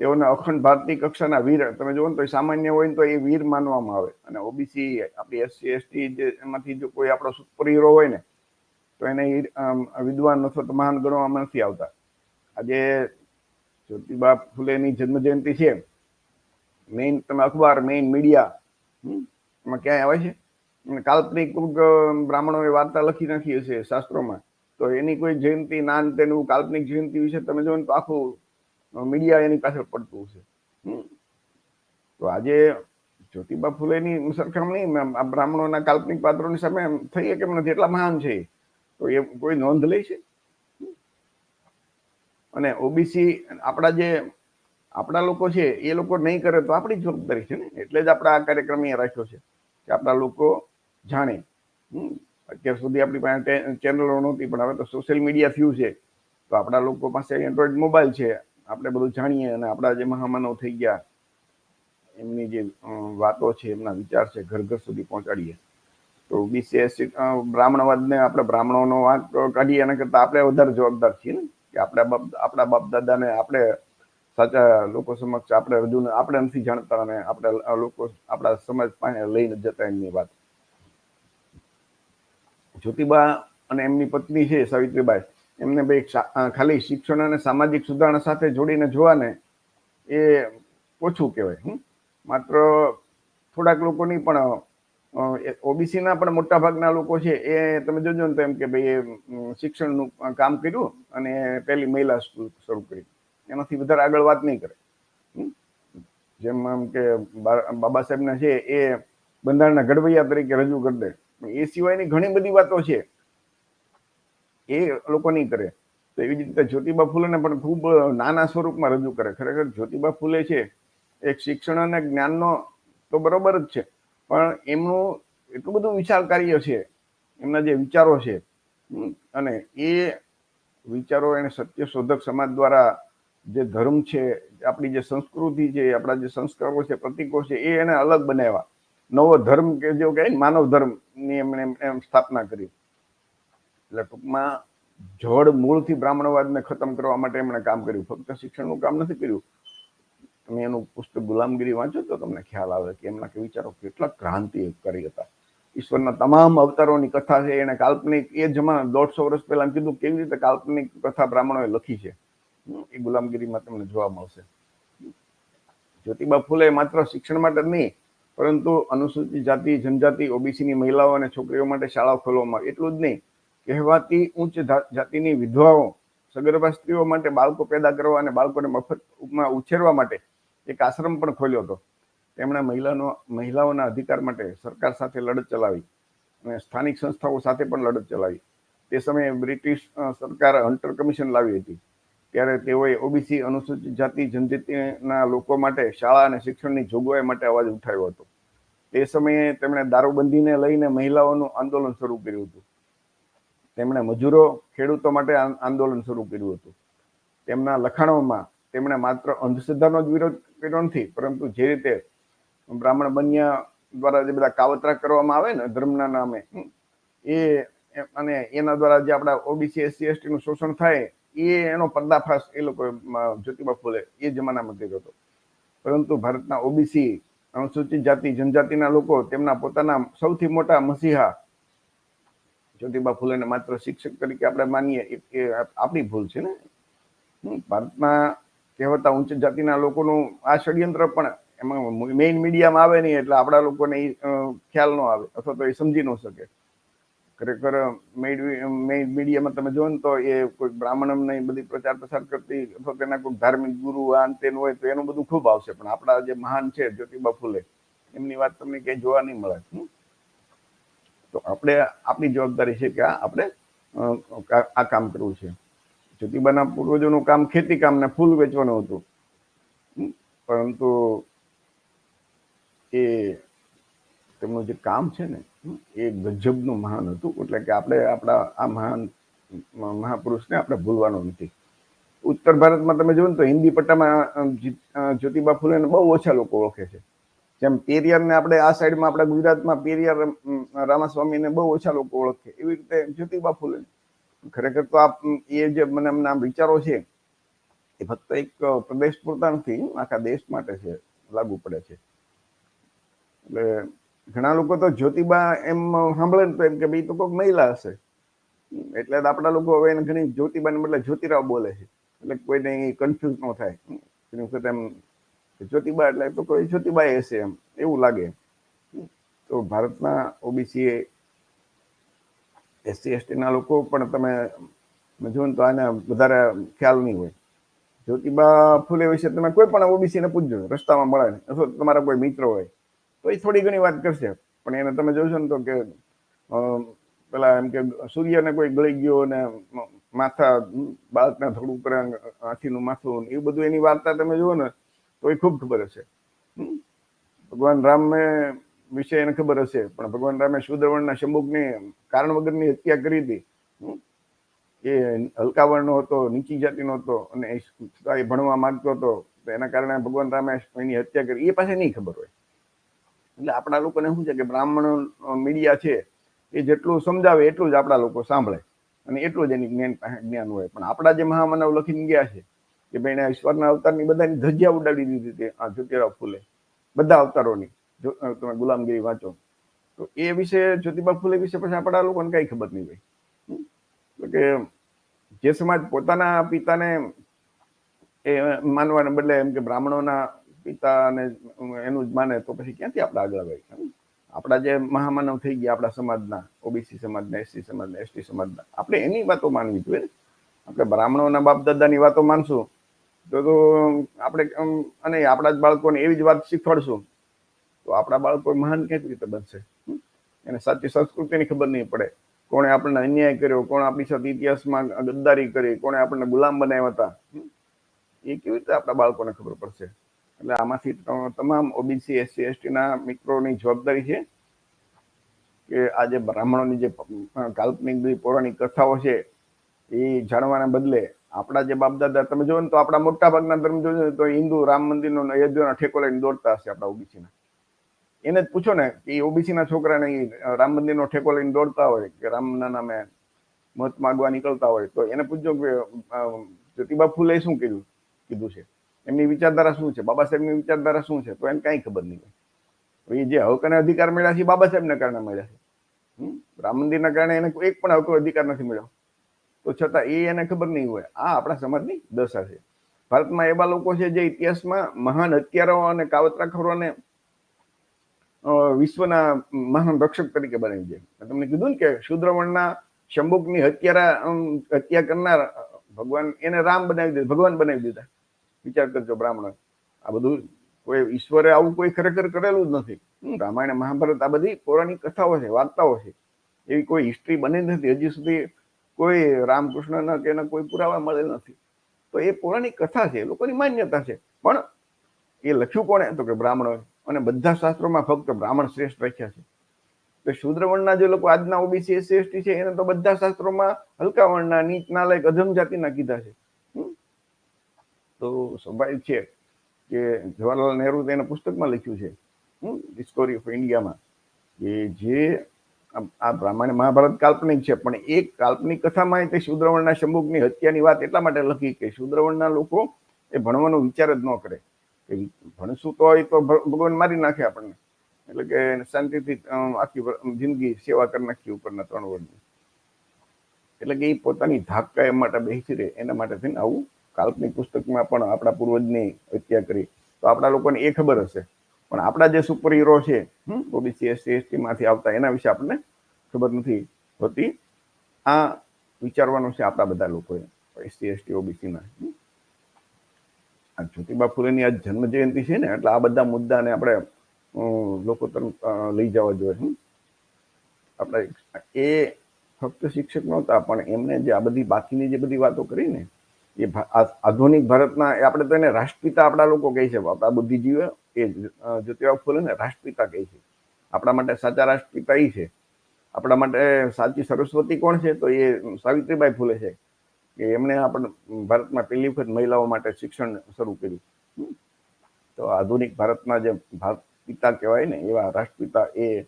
તેઓને અખંડ ભારતીય કક્ષાના વીર તમે જુઓ ને તો સામાન્ય હોય ને તો એ વીર માનવામાં આવે. અને ઓબીસી આપણી SC ST જે એમાંથી જો કોઈ આપણો સુપર હીરો હોય ને તો એને વિદ્વાન અથવા તો મહાન ગણવામાં નથી આવતા. આજે જ્યોતિબા ફૂલેની જન્મ જયંતિ છે, મેઇન તમે અખબાર, મેઇન મીડિયા એમાં ક્યાંય આવે છે? કાલ્પનિક બ્રાહ્મણોએ વાર્તા લખી નાખી હશે શાસ્ત્રોમાં, તો એની કોઈ જયંતિ નાન તેનું કાલ્પનિક જયંતિ વિશે તમે જો ને તો આખું મીડિયા એની પાછળ પડતું છે. તો આજે જ્યોતિબા ફૂલેની સરખામણી બ્રાહ્મણોના કાલ્પનિક પાત્રોની સામે થઈ કેમ નથી? એટલા મહાન છે. તો એ કોઈ નોંધ લે છે? અને ઓબીસી આપણા લોકો છે એ લોકો નહીં કરે તો આપણી જવાબદારી છે ને. એટલે જ આપણે આ કાર્યક્રમ અહીંયા રાખ્યો છે કે આપણા લોકો જાણે. અત્યાર સુધી આપણી પાસે ચેનલો નહોતી, પણ હવે તો સોશિયલ મીડિયા થયું છે, તો આપણા લોકો પાસે એન્ડ્રોઈડ મોબાઈલ છે, આપણે બધું જાણીએ અને આપણા જે મહામાનવ થઈ ગયા એમની જે વાતો છે, એમના વિચાર છે, ઘર ઘર સુધી પહોંચાડીએ. તો ઓબીસી બ્રાહ્મણવાદને આપણે બ્રાહ્મણોનો વાંક કાઢીએ એના કરતા આપણે વધારે જવાબદાર છીએ ને, કે આપણા બાપ દાદાને આપણે સાચા લોકો સમક્ષ આપણે આપણે નથી જાણતા અને આપણે લોકો આપણા સમાજ પાસે લઈને જતા એમની વાત. જ્યોતિબા અને એમની પત્ની છે સાવિત્રીબાઈ, એમને ભાઈ ખાલી શિક્ષણ અને સામાજિક સુધારણા સાથે જોડીને જોવાને એ ઓછું કહેવાય. માત્ર થોડાક લોકોની પણ ઓબીસીના પણ મોટા ભાગના લોકો છે એ તમે જોજો ને તો એમ કે ભાઈ શિક્ષણનું કામ કર્યું અને પહેલી મહિલા સ્કૂલ શરૂ કરી, એનાથી વધારે આગળ વાત નહીં કરે. જેમ આમ કે બાબા સાહેબના છે એ બંધારણના ઘડવૈયા તરીકે રજૂ કરી દે, એ સિવાયની ઘણી બધી વાતો છે એ લોકો નહીં કરે. તો એવી જ રીતે જ્યોતિબા ફૂલેને પણ ખૂબ નાના સ્વરૂપમાં રજૂ કરે. ખરેખર જ્યોતિબા ફૂલે છે એક શિક્ષણ અને જ્ઞાનનો તો બરોબર જ છે, પણ એમનું એટલું બધું વિશાળ કાર્ય છે, એમના જે વિચારો છે અને એ વિચારો એને સત્ય શોધક સમાજ દ્વારા જે ધર્મ છે, આપણી જે સંસ્કૃતિ છે, આપણા જે સંસ્કારો છે, પ્રતિકો છે, એ એને અલગ બનાવ્યા. નવો ધર્મ કે જો કે માનવ ધર્મ ની એમણે સ્થાપના કરી. એટલે ટૂંકમાં જડ મૂળથી બ્રાહ્મણવાદને ખતમ કરવા માટે એમણે કામ કર્યું, ફક્ત શિક્ષણનું કામ નથી કર્યું. તમે એનું પુસ્તક ગુલામગીરી વાંચો તો તમને ખ્યાલ આવે કે એમના વિચારો કેટલા ક્રાંતિકારી હતા. ઈશ્વરના તમામ અવતારોની કથા છે એને કાલ્પનિક એ જમાના 150 વર્ષ પહેલા કીધું કેવી રીતે કાલ્પનિક કથા બ્રાહ્મણોએ લખી છે એ ગુલામગીરીમાં તમને જોવા મળશે. જ્યોતિબા ફૂલે માત્ર શિક્ષણ માટે જ નહીં પરંતુ અનુસૂચિત જાતિ, જનજાતિ, ઓબીસીની મહિલાઓ અને છોકરીઓ માટે શાળાઓ ખોલવામાં આવી. એટલું જ નહીં, કહેવાતી ઉચ્ચ જાતિની વિધવાઓ, સગર્ભા સ્ત્રીઓ માટે બાળકો પેદા કરવા અને બાળકોને મફતમાં ઉછેરવા માટે એક આશ્રમ પણ ખોલ્યો હતો. તેમણે મહિલાઓના અધિકાર માટે સરકાર સાથે લડત ચલાવી અને સ્થાનિક સંસ્થાઓ સાથે પણ લડત ચલાવી. તે સમયે બ્રિટિશ સરકાર હન્ટર કમિશન લાવી હતી. ત્યારે તેઓએ ઓબીસી, અનુસૂચિત જાતિ, જનજાતિના લોકો માટે શાળા અને શિક્ષણની જોગવાઈ માટે અવાજ ઉઠાવ્યો હતો. તે સમયે તેમણે દારૂબંધીને લઈને મહિલાઓનું આંદોલન શરૂ કર્યું હતું. તેમણે મજૂરો, ખેડૂતો માટે આંદોલન શરૂ કર્યું હતું. તેમના લખાણોમાં તેમણે માત્ર અંધશ્રદ્ધાનો જ વિરોધ કર્યો નથી, પરંતુ જે રીતે બ્રાહ્મણ બન્યા દ્વારા જે બધા કાવતરા કરવામાં આવે ને ધર્મના નામે, એ અને એના દ્વારા જે આપણા ઓબીસી, એસસી, એસટી નું શોષણ થાય, એનો પર્દાફાશ એ લોકો જ્યોતિબા ફૂલે એ જમાનામાં કર્યો હતો. પરંતુ ભારતના ઓબીસી, અનુસૂચિત જાતિ, જનજાતિના લોકો તેમના પોતાના સૌથી મોટા મસીહા જ્યોતિબા ફૂલેને માત્ર શિક્ષક તરીકે આપણે માનીએ એ આપણી ભૂલ છે ને. ભારતમાં કહેવાતા ઉચ્ચ જાતિના લોકોનું આ ષડયંત્ર પણ એમાં મેઇન મીડિયામાં આવે નહીં, એટલે આપણા લોકોને ખ્યાલ ન આવે અથવા તો એ સમજી ન શકે. ખરેખર મેઇન મીડિયામાં તમે જો ને તો એ કોઈ બ્રાહ્મણને બધી પ્રચાર પ્રસાર કરતી અથવા તેના કોઈ ધાર્મિક ગુરુ આ તેનું હોય તો એનું બધું ખૂબ આવશે, પણ આપણા જે મહાન છે જ્યોતિબા ફૂલે, એમની વાત તમને ક્યાંય જોવા નહીં મળે. તો આપણે આપણી જવાબદારી છે કે આપણે આ કામ કરવું છે. જ્યોતિબાના પૂર્વજોનું કામ ખેતી કામ ને ફૂલ વેચવાનું હતું, પરંતુ એ તેમનું જે કામ છે ને એ ગજબનું મહાન હતું. એટલે કે આપણે આપણા આ મહાન મહાપુરુષને આપણે ભૂલવાનું નથી. ઉત્તર ભારતમાં તમે જોયું ને તો હિન્દી પટ્ટામાં જ્યોતિબા ફૂલેને બહુ ઓછા લોકો ઓળખે છે. જેમ પેરિયારને આપણે આ સાઈડમાં આપણા ગુજરાતમાં પેરિયાર રામાસ્વામીને બહુ ઓછા લોકો ઓળખે, એવી રીતે જ્યોતિબા ફૂલે. ખરેખર તો એ જે મને એમના વિચારો છે એ ફક્ત એક પ્રદેશ પૂરતા નથી, આખા દેશ માટે છે, લાગુ પડે છે. એટલે ઘણા લોકો તો જ્યોતિબા એમ સાંભળે ને તો એમ કે ભાઈ તો કોઈક મહિલા હશે, એટલે આપણા લોકો હવે એને ઘણી જ્યોતિબાને બદલે જ્યોતિરાવ બોલે છે, એટલે કોઈને કન્ફ્યુઝ ન થાય. એની વખતે એમ જ્યોતિબા એટલે તો કોઈ જ્યોતિબાઈ હશે એમ એવું લાગે. તો ભારતના ઓબીસી, એસસી, એસટી ના લોકો પણ તમે જો ને તો આને વધારે ખ્યાલ નહીં હોય. જ્યોતિબા ફૂલે વિશે તમે કોઈ પણ ઓબીસી ને પૂછજો, રસ્તામાં મળે ને અથવા તમારા કોઈ મિત્ર હોય તો એ થોડી ઘણી વાત કરશે, પણ એને તમે જોશો ને તો કે પેલા એમ કે સૂર્યને કોઈ ગળી ગયો ને માથા બાળકને થોડું કરે, હાથીનું માથું, એ બધું એની વાર્તા તમે જુઓ ને તો એ ખૂબ ખબર હશે. ભગવાન રામને વિશે એને ખબર હશે, પણ ભગવાન રામે શૂદ્રવર્ણના શંભુકની કારણ વગરની હત્યા કરી હતી. એ હલકા વર્ણનો હતો, નીચી જાતિનો હતો અને એ ભણવા માંગતો હતો, તો એના કારણે ભગવાન રામે એની હત્યા કરી, એ પાસે નહીં ખબર હોય. એટલે આપણા લોકોને શું છે કે બ્રાહ્મણ મીડિયા છે એ જેટલું સમજાવે એટલું જ આપણા લોકો સાંભળે અને એટલું જ એની જ્ઞાન હોય. પણ આપણા જે મહામાનવ લખીને ગયા છે કે ભાઈ ઈશ્વરના અવતારની બધાની ધજ્જા ઉડાડી દીધી હતી આ જ્યોતિરાવ ફૂલે, બધા અવતારોની. જો તમે ગુલામગીરી વાંચો તો એ વિશે, જ્યોતિબા ફૂલે વિશે પછી આપણા લોકોને કઈ ખબર નહીં હોય. એટલે કે જે સમાજ પોતાના પિતાને એ માનવાને બદલે એમ કે બ્રાહ્મણોના પિતાને એનું જ માને, તો પછી ક્યાંથી આપણે આગળ આવે? આપણા જે મહામાનવ થઈ ગયા આપણા સમાજના, ઓબીસી સમાજના, એસસી સમાજના, એસટી સમાજના, આપણે એની વાતો માનવી જોઈએ. આપણે બ્રાહ્મણોના બાપ દાદાની વાતો માનશું તો આપણે અને આપણા જ બાળકોને એવી જ વાત શીખવાડશું તો આપણા બાળકો મહાન કેવી રીતે બનશે? એને સાચી સંસ્કૃતિની ખબર નહીં પડે, કોણે આપણને અન્યાય કર્યો, કોણે આપણી સાથે ઇતિહાસમાં ગદ્દારી કરી, કોણે આપણને ગુલામ બનાવ્યા હતા, એ કેવી રીતે આપણા બાળકોને ખબર પડશે? એટલે આમાંથી તમામ ઓબીસી, એસસી, એસટી ના મિત્રોની જવાબદારી છે કે આ જે બ્રાહ્મણોની જે કાલ્પનિક બધી પૌરાણિક કથાઓ છે એ જાણવાના બદલે આપણા જે બાપ દાદા, તમે જોવો ને તો આપણા મોટા ભાગના ધર્મ જોજો તો હિન્દુ રામ મંદિરનો અયોધ્યાનો ઠેકો લઈને દોડતા હશે આપણા ઓબીસીના. એને જ પૂછો ને કે ઓબીસી ના છોકરાને રામ મંદિરનો ઠેકો લઈને દોડતા હોય કે રામના નામે મત માગવા નીકળતા હોય તો એને પૂછજો કે જ્યોતિબા ફૂલે શું કીધું છે, એમની વિચારધારા શું છે, બાબા સાહેબની વિચારધારા શું છે, તો એને કઈ ખબર નહીં હોય. એ જે હક અને અધિકાર મળ્યા છે બાબા સાહેબના કારણે મળ્યા છે. રામ મંદિરના કારણે એને એક પણ હક અધિકાર નથી મળ્યો, તો છતાં એને ખબર નહીં હોય. આ આપણા સમાજની દશા છે. ભારતમાં એવા લોકો છે જે ઇતિહાસમાં મહાન હત્યારાઓ અને કાવતરાખોરોને વિશ્વના મહાન રક્ષક તરીકે બનાવી દે. તમને કીધું ને કે શૂદ્ર વર્ણના શંભુકની હત્યા કરનાર ભગવાન એને રામ બનાવી દીધા, ભગવાન બનાવી દીધા. વિચાર કરજો બ્રાહ્મણ, આ બધું કોઈ ઈશ્વરે આવું કોઈ ખરેખર કરેલું જ નથી. રામાયણ મહાભારત આ બધી પૌરાણિક કથાઓ છે, વાર્તાઓ છે, એવી કોઈ હિસ્ટ્રી બની નથી હજી સુધી. કોઈ રામકૃષ્ણના કે એના કોઈ પુરાવા મળેલ નથી. તો એ પૌરાણિક કથા છે, લોકોની માન્યતા છે. પણ એ લખ્યું કોણે? તો કે બ્રાહ્મણોએ. અને બધા શાસ્ત્રોમાં ફક્ત બ્રાહ્મણ શ્રેષ્ઠ રાખ્યા છે. તો શૂદ્ર વર્ણના જે લોકો આજના ઓબીસી એસસી એસટી છે એને તો બધા શાસ્ત્રોમાં હલકા વર્ણના, નીચ નાલાયક, અધમ જાતિના કીધા છે. તો સ્વાભાવિક છે કે જવાહરલાલ નહેરુ એના પુસ્તકમાં લખ્યું છે, હિસ્ટોરી ઓફ ઇન્ડિયામાં, કે જે આ રામાયણ મહાભારત કાલ્પનિક છે, પણ એક કાલ્પનિક કથામાં તે શૂદ્ર વર્ણના શંભુકની હત્યાની વાત એટલા માટે લખી કે શૂદ્ર વર્ણના લોકો એ ભણવાનો વિચાર જ ન કરે. કે ભણશું તો એ તો ભગવાન મારી નાખે આપણને, એટલે કે શાંતિથી આખી જિંદગી સેવા કરી નાખી ઉપરના 3 વર્ષની. એટલે કે એ પોતાની ધાક કાયમ માટે બેસી રહે એના માટે થઈને આવું કાલ્પનિક પુસ્તકમાં પણ આપણા પૂર્વજની હત્યા કરી. તો આપણા લોકોને એ ખબર હશે, પણ આપણા જે સુપર હીરો છે ઓબીસી એસસી એસટી માંથી આવતા, એના વિશે આપણને ખબર નથી હોતી. આ વિચારવાનું છે આપણા બધા લોકોએ, એસસી એસટી ઓબીસીના. આ જ્યોતિબા ફૂલેની આજ જન્મ જયંતિ છે ને, એટલે આ બધા મુદ્દાને આપણે લોકો તરફ લઈ જવા જોઈએ. આપણે એ ફક્ત શિક્ષક નહોતા, પણ એમને જે આ બધી બાકીની જે બધી વાતો કરી ને, એ આધુનિક ભારતના આપણે તો એને રાષ્ટ્રપિતા આપણા લોકો કહે છે. આપણા બુદ્ધિજીવી એ જ્યોતિબા ફૂલેને રાષ્ટ્રપિતા કહે છે. આપણા માટે સાચા રાષ્ટ્રપિતા એ છે. આપણા માટે સાચી સરસ્વતી કોણ છે? તો એ સાવિત્રીબાઈ ફૂલે છે, કે એમણે આપણે ભારતમાં પહેલી વખત મહિલાઓ માટે શિક્ષણ શરૂ કર્યું. તો આધુનિક ભારતના જે પિતા કહેવાય ને, એવા રાષ્ટ્રપિતા એ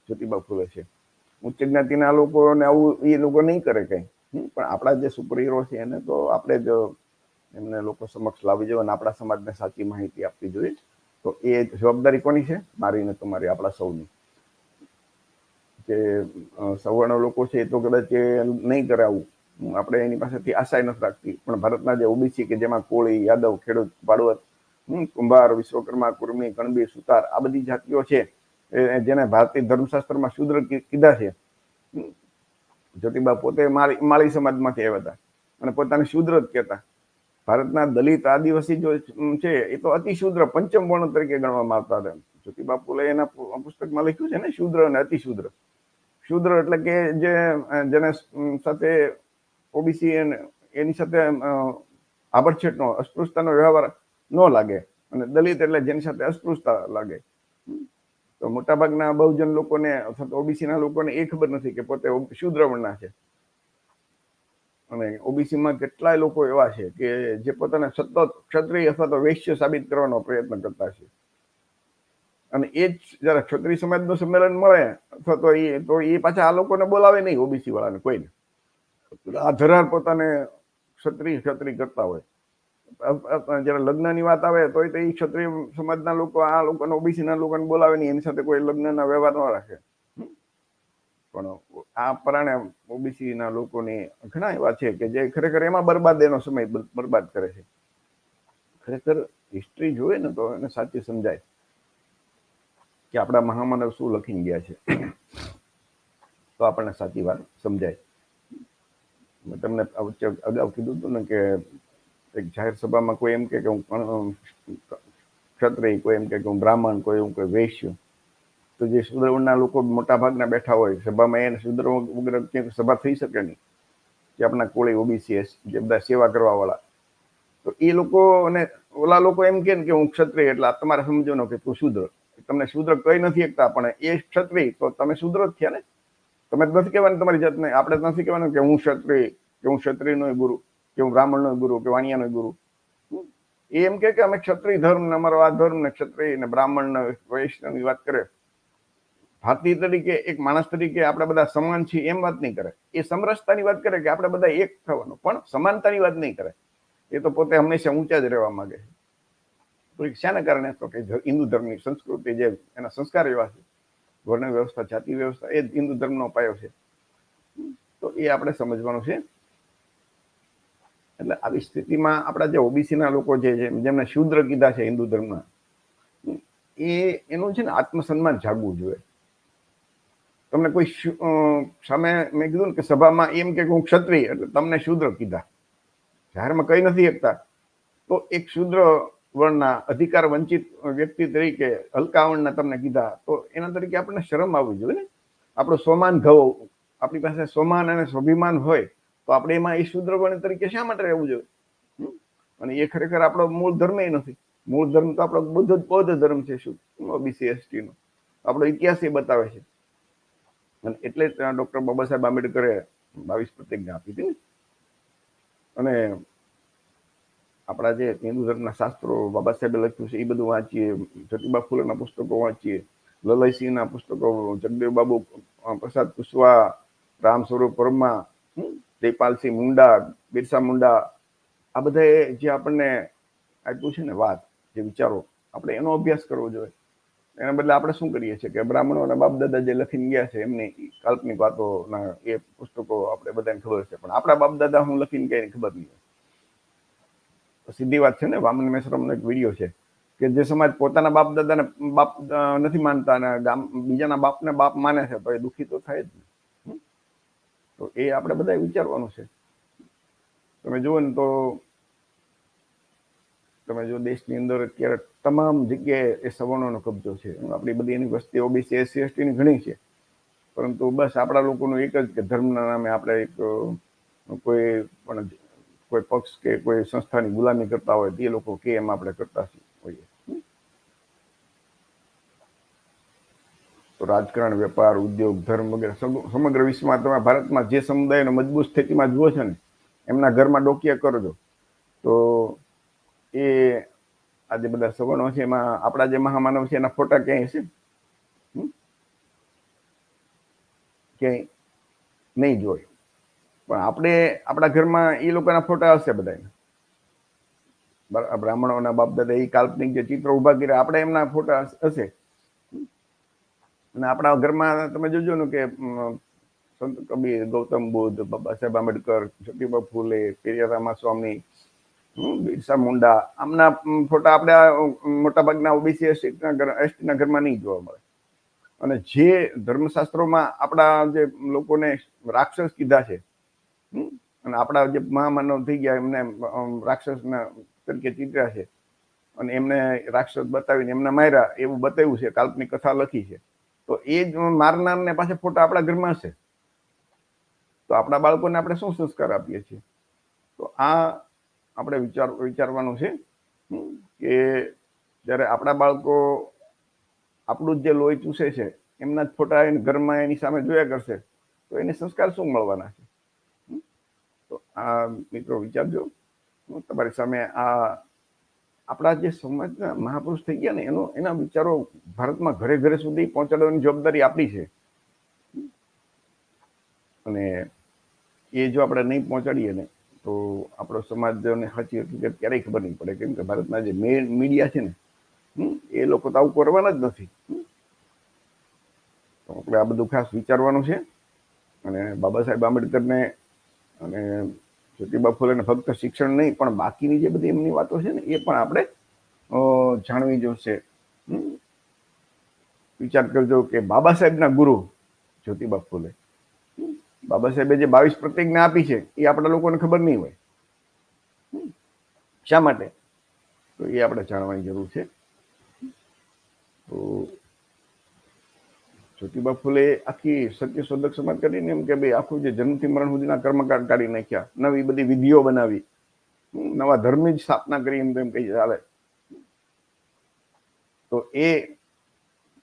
જ્યોતિબા ફૂલે છે. ઉચ્ચ જ્ઞાતિના લોકોને આવું એ લોકો નહીં કરે કંઈ, પણ આપણા જે સુપર હીરો છે એને તો આપણે જ એમને લોકો સમક્ષ લાવી જોઈએ અને આપણા સમાજને સાચી માહિતી આપવી જોઈએ. તો એ જવાબદારી કોની છે? મારી ને તમારી, આપણા સૌની. જે સવર્ણ લોકો છે એ તો કદાચ નહીં કરે આવું, આપણે એની પાસેથી આશા નથી રાખતી. પણ ભારતના જે ઓબીસી કે જેમાં કોળી, યાદવ, ખેડૂત, બાળવત, કુંભાર, વિશ્વકર્મા, કુર્મી, કણબી, સુતાર, આ બધી જાતિઓ છે જેને ભારતીય ધર્મશાસ્ત્રમાં શૂદ્ર કીધા છે. જ્યોતિબા પોતે માળી સમાજમાંથી આવ્યા હતા અને પોતાને શૂદ્ર જ કહેતા. ભારતના દલિત આદિવાસી જો છે એ તો અતિશૂદ્ર, પંચમ વર્ણ તરીકે ગણવામાં આવતા હતા. જ્યોતિબા ફૂલે એના પુસ્તકમાં લખ્યું છે ને, શૂદ્ર અને અતિશૂદ્ર. શૂદ્ર એટલે કે જેને સાથે ઓબીસી એની સાથે આભડછેટનો, અસ્પૃશ્યતાનો વ્યવહાર ન લાગે, અને દલિત એટલે જેની સાથે અસ્પૃશ્યતા લાગે. તો મોટાભાગના બહુજન લોકોને અથવા તો ઓબીસીના લોકોને એ ખબર નથી કે પોતે શૂદ્ર વર્ણના છે. અને ઓબીસીમાં કેટલાય લોકો એવા છે કે જે પોતાને સતત ક્ષત્રિય અથવા તો વૈશ્ય સાબિત કરવાનો પ્રયત્ન કરતા છે. અને એ જ જયારે ક્ષત્રિય સમાજનું સંમેલન મળે અથવા તો એ પાછા આ લોકોને બોલાવે નહીં, ઓબીસી વાળાને કોઈને. આ ધરાર પોતાને ક્ષત્રિય કરતા હોય. જયારે લગ્નની વાત આવે તો એ ક્ષત્રિય સમાજના લોકો આ લોકોને, ઓબીસીના લોકોને બોલાવે નહીં, એની સાથે કોઈ લગ્નના વ્યવહાર ન રાખે. પણ આ પરાણે ઓબીસીના લોકોની ઘણા એવા છે કે જે ખરેખર એમાં બરબાદ, એનો સમય બરબાદ કરે છે. ખરેખર હિસ્ટ્રી જોઈએ ને તો એને સાચી સમજાય કે આપણા મહામાનવ શું લખીને ગયા છે, તો આપણને સાચી વાત સમજાય. મેં તમને અગાઉ કીધું હતું ને કે એક જાહેર સભામાં કોઈ એમ કે હું ક્ષત્રિય, કોઈ એમ કે હું બ્રાહ્મણ, કોઈ એવું કે વૈશ્ય. તો જે શૂદ્ર વર્ણના લોકો મોટા ભાગના બેઠા હોય સભામાં, એને શૂદ્ર વગર ક્યાંક સભા થઈ શકે નહીં. જે આપણા કોળી, ઓબીસી, જે બધા સેવા કરવા વાળા, તો એ લોકો અને ઓલા લોકો એમ કે હું ક્ષત્રિય, એટલે તમારે સમજવાનું કે તું શૂદ્ર. તમને શૂદ્ર કહી નથી શકતા, પણ એ ક્ષત્રિય તો તમે શૂદ્ર જ થયા ને. તમે નથી કહેવાનું તમારી જાતને, આપણે નથી કહેવાનું કે હું ક્ષત્રિય, કે હું ક્ષત્રિયનો ગુરુ, કે હું બ્રાહ્મણનો ગુરુ, કે વાણિયાનો ગુરુ. એ એમ કે અમે ક્ષત્રિય ધર્મ ને અમારો આ ધર્મ ને ક્ષત્રિય ને બ્રાહ્મણ ને વૈશ્યની વાત કરે. ભારતીય તરીકે, એક માણસ તરીકે આપણે બધા સમાન છીએ એમ વાત નહીં કરે. એ સમરસતાની વાત કરે કે આપણે બધા એક થવાનું, પણ સમાનતાની વાત નહીં કરે. એ તો પોતે હંમેશા ઊંચા જ રહેવા માંગે છે. તો શાના કારણે? તો કે હિન્દુ ધર્મની સંસ્કૃતિ, જે એના સંસ્કાર એવા છે, વર્ણ વ્યવસ્થા, જાતિ વ્યવસ્થા, એ જ હિન્દુ ધર્મનો પાયો છે. તો એ આપણે સમજવાનું છે. એટલે આવી સ્થિતિમાં આપણા જે ઓબીસીના લોકો છે, જેમને શૂદ્ર કીધા છે હિન્દુ ધર્મના, એનું છે ને આત્મસન્માન જાગવું જોઈએ. તમને કોઈ સામે મેં કીધું ને કે સભામાં એમ કે હું ક્ષત્રિય એટલે તમને શૂદ્ર કીધા, જાહેરમાં કઈ નથી શકતા, તો એક શૂદ્ર વર્ણના અધિકાર વંચિત વ્યક્તિ તરીકે હલકા વર્ણના તમને કીધા, તો એના તરીકે આપણને શરમ આવવી જોઈએ ને. આપણો સ્વમાન ઘવો, આપણી પાસે સ્વમાન અને સ્વાભિમાન હોય તો આપણે એમાં એ શૂદ્ર વર્ણ તરીકે શા માટે રહેવું જોઈએ? અને એ ખરેખર આપણો મૂળ ધર્મ નથી. મૂળ ધર્મ તો આપણો બૌદ્ધ ધર્મ છે, શું ઓબીસી એસટી નો આપણો ઇતિહાસ એ બતાવે છે. અને એટલે જ ડોક્ટર બાબા સાહેબ આંબેડકરે 22 પ્રતિજ્ઞા આપી હતી ને. અને આપણા જે હિન્દુ ધર્મના શાસ્ત્રો બાબા સાહેબે લખ્યું છે એ બધું વાંચીએ, જ્યોતિબા ફૂલેના પુસ્તકો વાંચીએ, લલયસિંહના પુસ્તકો, જગદેવ બાબુ પ્રસાદ કુશવા, રામ સ્વરૂપ વર્મા, જયપાલસિંહ મુંડા, બિરસા મુંડા, આ બધા જે આપણને આપ્યું છે ને વાત, જે વિચારો, આપણે એનો અભ્યાસ કરવો જોઈએ. એના બદલે આપણે શું કરીએ છીએ કે બ્રાહ્મણોના બાપ દાદા જે લખીને ગયા છે એમની કાલ્પનિક વાતોના એ પુસ્તકો આપણે બધાને ખબર છે, પણ આપણા બાપ દાદા શું લખીને ગયા ખબર નહીં. સીધી વાત છે ને, વામન મેશ્રમનો એક વિડીયો છે કે જે સમાજ પોતાના બાપ દાદાને બાપ નથી માનતા અને બીજાના બાપને બાપ માને છે, તો એ દુઃખી તો થાય જ ને. તો એ આપણે બધા વિચારવાનું છે. તમે જુઓ ને તો તમે જો દેશની અંદર અત્યારે તમામ જગ્યાએ એ સવર્ણોનો કબજો છે. આપણી બધી એની વસ્તી ઓબીસી એસસી એસટીની ઘણી છે, પરંતુ બસ આપણા લોકોનું એક જ કે ધર્મના નામે આપણે એક કોઈ પક્ષ કે કોઈ સંસ્થાની ગુલામી કરતા હોય તે લોકો કે એમ આપણે કરતા હોઈએ. તો રાજકારણ, વેપાર, ઉદ્યોગ, ધર્મ વગેરે સમગ્ર વિશ્વમાં તમે ભારતમાં જે સમુદાયનો મજબૂત સ્થિતિમાં જુઓ છો ને, એમના ઘરમાં ડોકિયા કરજો તો એ આ જે બધા સવર્ણો છે એમાં આપણા જે મહામાનવ છે એના ફોટા ક્યાંય છે? ક્યાંય નહીં જોય. પણ આપણે આપણા ઘરમાં એ લોકોના ફોટા હશે બધા. બ્રાહ્મણોના બાપ દાદા એ કાલ્પનિક જે ચિત્રો ઉભા કર્યા, આપણે એમના ફોટા હશે. અને આપણા ઘરમાં તમે જોજો ને કે સંત કબીર, ગૌતમ બુદ્ધ, બાબા સાહેબ આંબેડકર, જ્યોતિબા ફૂલે, પેરિયાર રામાસ્વામી, બિરસા મુંડા, આમના ફોટા આપણે મોટા ભાગના ઓબીસી એસટીના ઘરમાં નહીં જોવા મળે. અને જે ધર્મશાસ્ત્રોમાં આપણા જે લોકોને રાક્ષસ કીધા છે અને આપણા જે મહામાનવ થઈ ગયા એમને રાક્ષસના તરીકે ચિત્ર્યા છે અને એમને રાક્ષસ બતાવીને એમને માર્યા એવું બતાવ્યું છે, કાલ્પનિક કથા લખી છે, તો એ જ મારનારને પાછા ફોટા આપણા ઘરમાં હશે. તો આપણા બાળકોને આપણે શું સંસ્કાર આપીએ છીએ? તો આ આપણે વિચારવાનું છે કે જ્યારે આપણા બાળકો આપણું જે લોહી ચૂસે છે એમના જ ફોટા ઘરમાં એની સામે જોયા કરશે તો એને સંસ્કાર શું મળવાના છે? તો આ મિત્રો વિચારજો. તમારી સામે આ આપણા જે સમાજના મહાપુરુષ થઈ ગયા ને એના વિચારો ભારતમાં ઘરે ઘરે સુધી પહોંચાડવાની જવાબદારી આપણી છે. અને એ જો આપણે નહીં પહોંચાડીએ ને તો આપણો સમાજને સાચી હકીકત ક્યારેય ખબર નહીં પડે, કેમ કે ભારતના જે મીડિયા છે ને એ લોકો તો આવું કરવાના જ નથી. તો આપણે આ બધું ખાસ વિચારવાનું છે. અને બાબા સાહેબ આંબેડકરને અને જ્યોતિબા ફૂલેને ફક્ત શિક્ષણ નહીં પણ બાકીની જે બધી એમની વાતો છે ને એ પણ આપણે જાણવી જોઈશે. વિચાર કરજો કે બાબા સાહેબના ગુરુ જ્યોતિબા ફૂલે, બાબા સાહેબે જે 22 પ્રતિજ્ઞા આપી છે એ આપણા લોકોને ખબર નહીં હોય. શા માટે? તો એ આપણે જાણવાની જરૂર છે. તો જ્યોતિબા ફૂલે આખી સત્યશોધક સમાજ કરીને એમ કે ભાઈ આખું જે જન્મથી મરણ સુધીના કર્મકાંડ કાઢી નાખ્યા, નવી બધી વિધિઓ બનાવી, નવા ધર્મની જ સ્થાપના કરી એમ તેમ કહી ચાલે. તો એ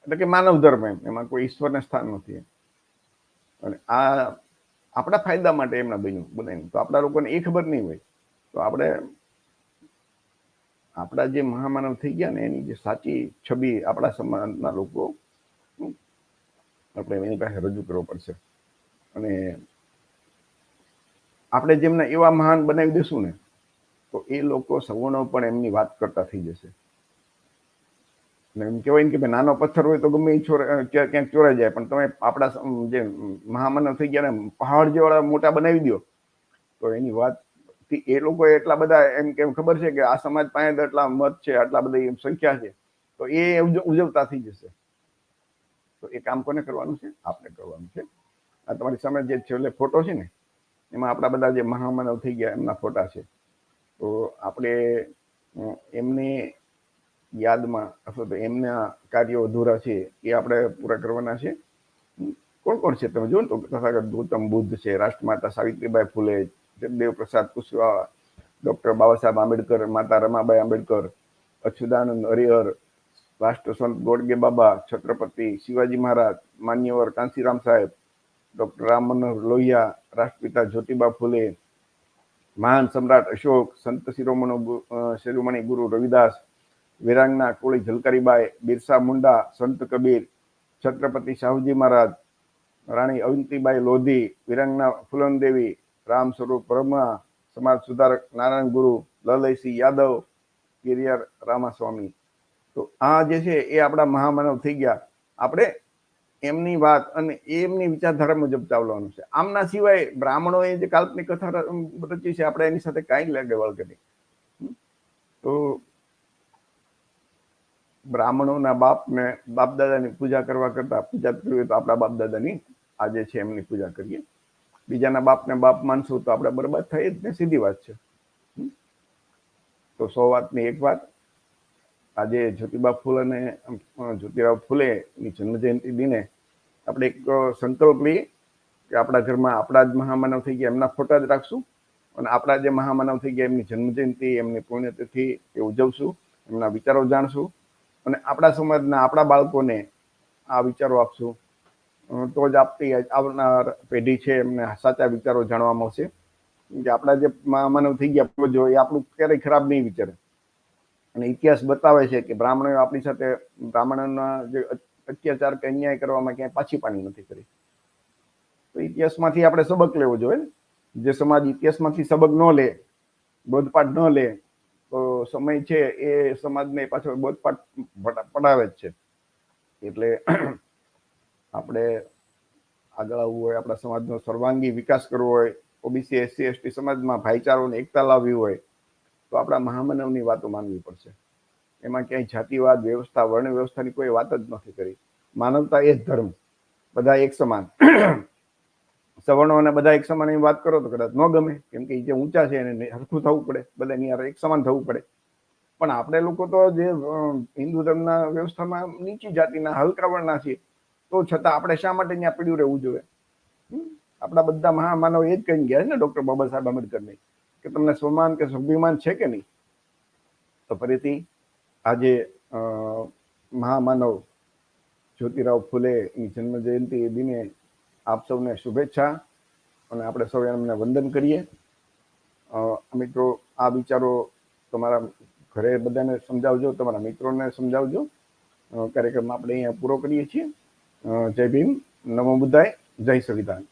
એટલે કે માનવ ધર્મ એમાં કોઈ ઈશ્વરને સ્થાન નથી. અને આ આપણા ફાયદા માટે એમના બન્યું. તો આપણા લોકોને એ ખબર નહીં હોય. તો આપણે આપણા જે મહામાનવ થઈ ગયા ને એની જે સાચી છબી આપણા સમાજના લોકો આપણે એની પાસે રજૂ કરવો પડશે. અને આપણે જેમને એવા મહાન બનાવી દઈશું ને તો એ લોકો સવર્ણો પણ એમની વાત કરતા થઈ જશે. એમ કહેવાય ને કે ભાઈ નાનો પથ્થર હોય તો ગમે એ ક્યાંક ચોરાઈ જાય, પણ તમે આપણા જે મહામાનવ થઈ ગયા ને પહાડ જેવાળા મોટા બનાવી દો તો એની વાત એ લોકો એટલા બધા એમ કેમ ખબર છે કે આ સમાજ પાસે એટલા મત છે, આટલા બધી સંખ્યા છે, તો એ ઉજવતા થઈ જશે. તો એ કામ કોને કરવાનું છે? આપણે કરવાનું છે. આ તમારી સામે જે છેલ્લે ફોટો છે ને, એમાં આપણા બધા જે મહામાનવ થઈ ગયા એમના ફોટા છે. તો આપણે એમની યાદમાં અથવા તો એમના કાર્યો અધૂરા છે એ આપણે પૂરા કરવાના છે. કોણ કોણ છે તમે જો ને તો તથાગત ગૌતમ બુદ્ધ છે, રાષ્ટ્રમાતા સાવિત્રીબાઈ ફૂલે, જગદેવ પ્રસાદ કુશવાહા, ડોક્ટર બાબા સાહેબ આંબેડકર, માતા રમાબાઈ આંબેડકર, અચ્યુતાનંદ હરિહર, રાષ્ટ્રસંત ગોડગે બાબા, છત્રપતિ શિવાજી મહારાજ, માન્યવર કાંશીરામ સાહેબ, ડોક્ટર રામ મનોહર લોહિયા, રાષ્ટ્રપિતા જ્યોતિબા ફૂલે, મહાન સમ્રાટ અશોક, સંત શિરોમણી ગુરુ રવિદાસ, વીરાંગના કોળી ઝલકારીબાઈ, બિરસા મુંડા, સંત કબીર, છત્રપતિ શાહુજી મહારાજ, રાણી અવંતીબાઈ લોધી, વીરાંગના ફૂલનદેવી, રામ સ્વરૂપ બ્રહ્મા, સમાજ સુધારક નારાયણ ગુરુ, લલયસિંહ યાદવ, ગિરિયર રામાસ્વામી. તો આ જે છે એ આપણા મહામાનવ થઈ ગયા. આપણે એમની વાત અને એમની વિચારધારા મુજબ ચાલવાનું છે. આમના સિવાય બ્રાહ્મણોએ જે કાલ્પનિક કથા રચી છે આપણે એની સાથે કાંઈ લાગે વળગે નહીં. તો બ્રાહ્મણોના બાપને બાપ દાદાની પૂજા કરવા કરતા પૂજા કરવી તો આપણા બાપ દાદાની આજે છે એમની પૂજા કરીએ. બીજાના બાપને બાપ માનશું તો આપણે બરબાદ થઈ જ ને, સીધી વાત છે. તો 100 વાતની એક વાત, આજે જ્યોતિબા ફૂલે અને જ્યોતિરાવ ફૂલેની જન્મજયંતિ દિને આપણે એક સંકલ્પ લઈએ કે આપણા ઘરમાં આપણા જ મહામાનવ થઈ ગયા એમના ફોટા જ રાખશું અને આપણા જે મહામાનવ થઈ ગયા એમની જન્મજયંતિ, એમની પુણ્યતિથિ એ ઉજવશું, એમના વિચારો જાણશું અને આપણા સમાજના આપણા બાળકોને આ વિચારો આપશું. તો જ આપણી આવનાર પેઢી છે એમને સાચા વિચારો જાણવા મળશે. કે આપણા જે મહામાનવ થઈ ગયા પૂર્વજો એ આપણું ક્યારેય ખરાબ નહીં વિચારે. અને ઇતિહાસ બતાવે છે કે બ્રાહ્મણોએ આપણી સાથે બ્રાહ્મણોના જે અત્યાચાર કે અન્યાય કરવામાં ક્યાંય પાછી પાણી નથી કરી. તો ઇતિહાસમાંથી આપણે સબક લેવો જોઈએ. જે સમાજ ઇતિહાસમાંથી સબક ન લે, બોધપાઠ ન લે, તો સમય છે એ સમાજને પાછળ બોધપાઠ પડાવે જ છે. એટલે આપણે આગળ આવવું હોય, આપણા સમાજનો સર્વાંગી વિકાસ કરવો હોય, ઓબીસી એસસી એસટી સમાજમાં ભાઈચારો અને એકતા લાવવી હોય તો આપણા મહામાનવની વાતો માનવી પડશે. એમાં ક્યાંય જાતિવાદ, વ્યવસ્થા, વર્ણ વ્યવસ્થાની કોઈ વાત જ નથી કરી. માનવતા એ જ ધર્મ, બધા એક સમાન. સવર્ણો અને બધા એક સમાન એની વાત કરો તો કદાચ ન ગમે, કેમ કે જે ઊંચા છે એને હરખું થવું પડે, બધાની એક સમાન થવું પડે. પણ આપણે લોકો તો જે હિન્દુ ધર્મના વ્યવસ્થામાં નીચી જાતિના હલકા વર્ણના છીએ, તો છતાં આપણે શા માટે ત્યાં પીડ્યું રહેવું જોઈએ? આપણા બધા મહામાનવ એ જ કહીને ગયા છે ને, ડોક્ટર બાબા સાહેબ આંબેડકરની, કે તમને સ્વમાન કે સ્વાભિમાન છે કે નહીં? તો ફરીથી આજે મહામાનવ જ્યોતિરાવ ફૂલેની જન્મ જયંતિ દિને આપ સૌને શુભેચ્છા અને આપણે સૌ એમને વંદન કરીએ. મિત્રો, આ વિચારો તમારા ઘરે બધાને સમજાવજો, તમારા મિત્રોને સમજાવજો. કાર્યક્રમ આપણે અહીંયા પૂરો કરીએ છીએ. જય ભીમ, નમો બુદ્ધાય, જય સંવિધાન.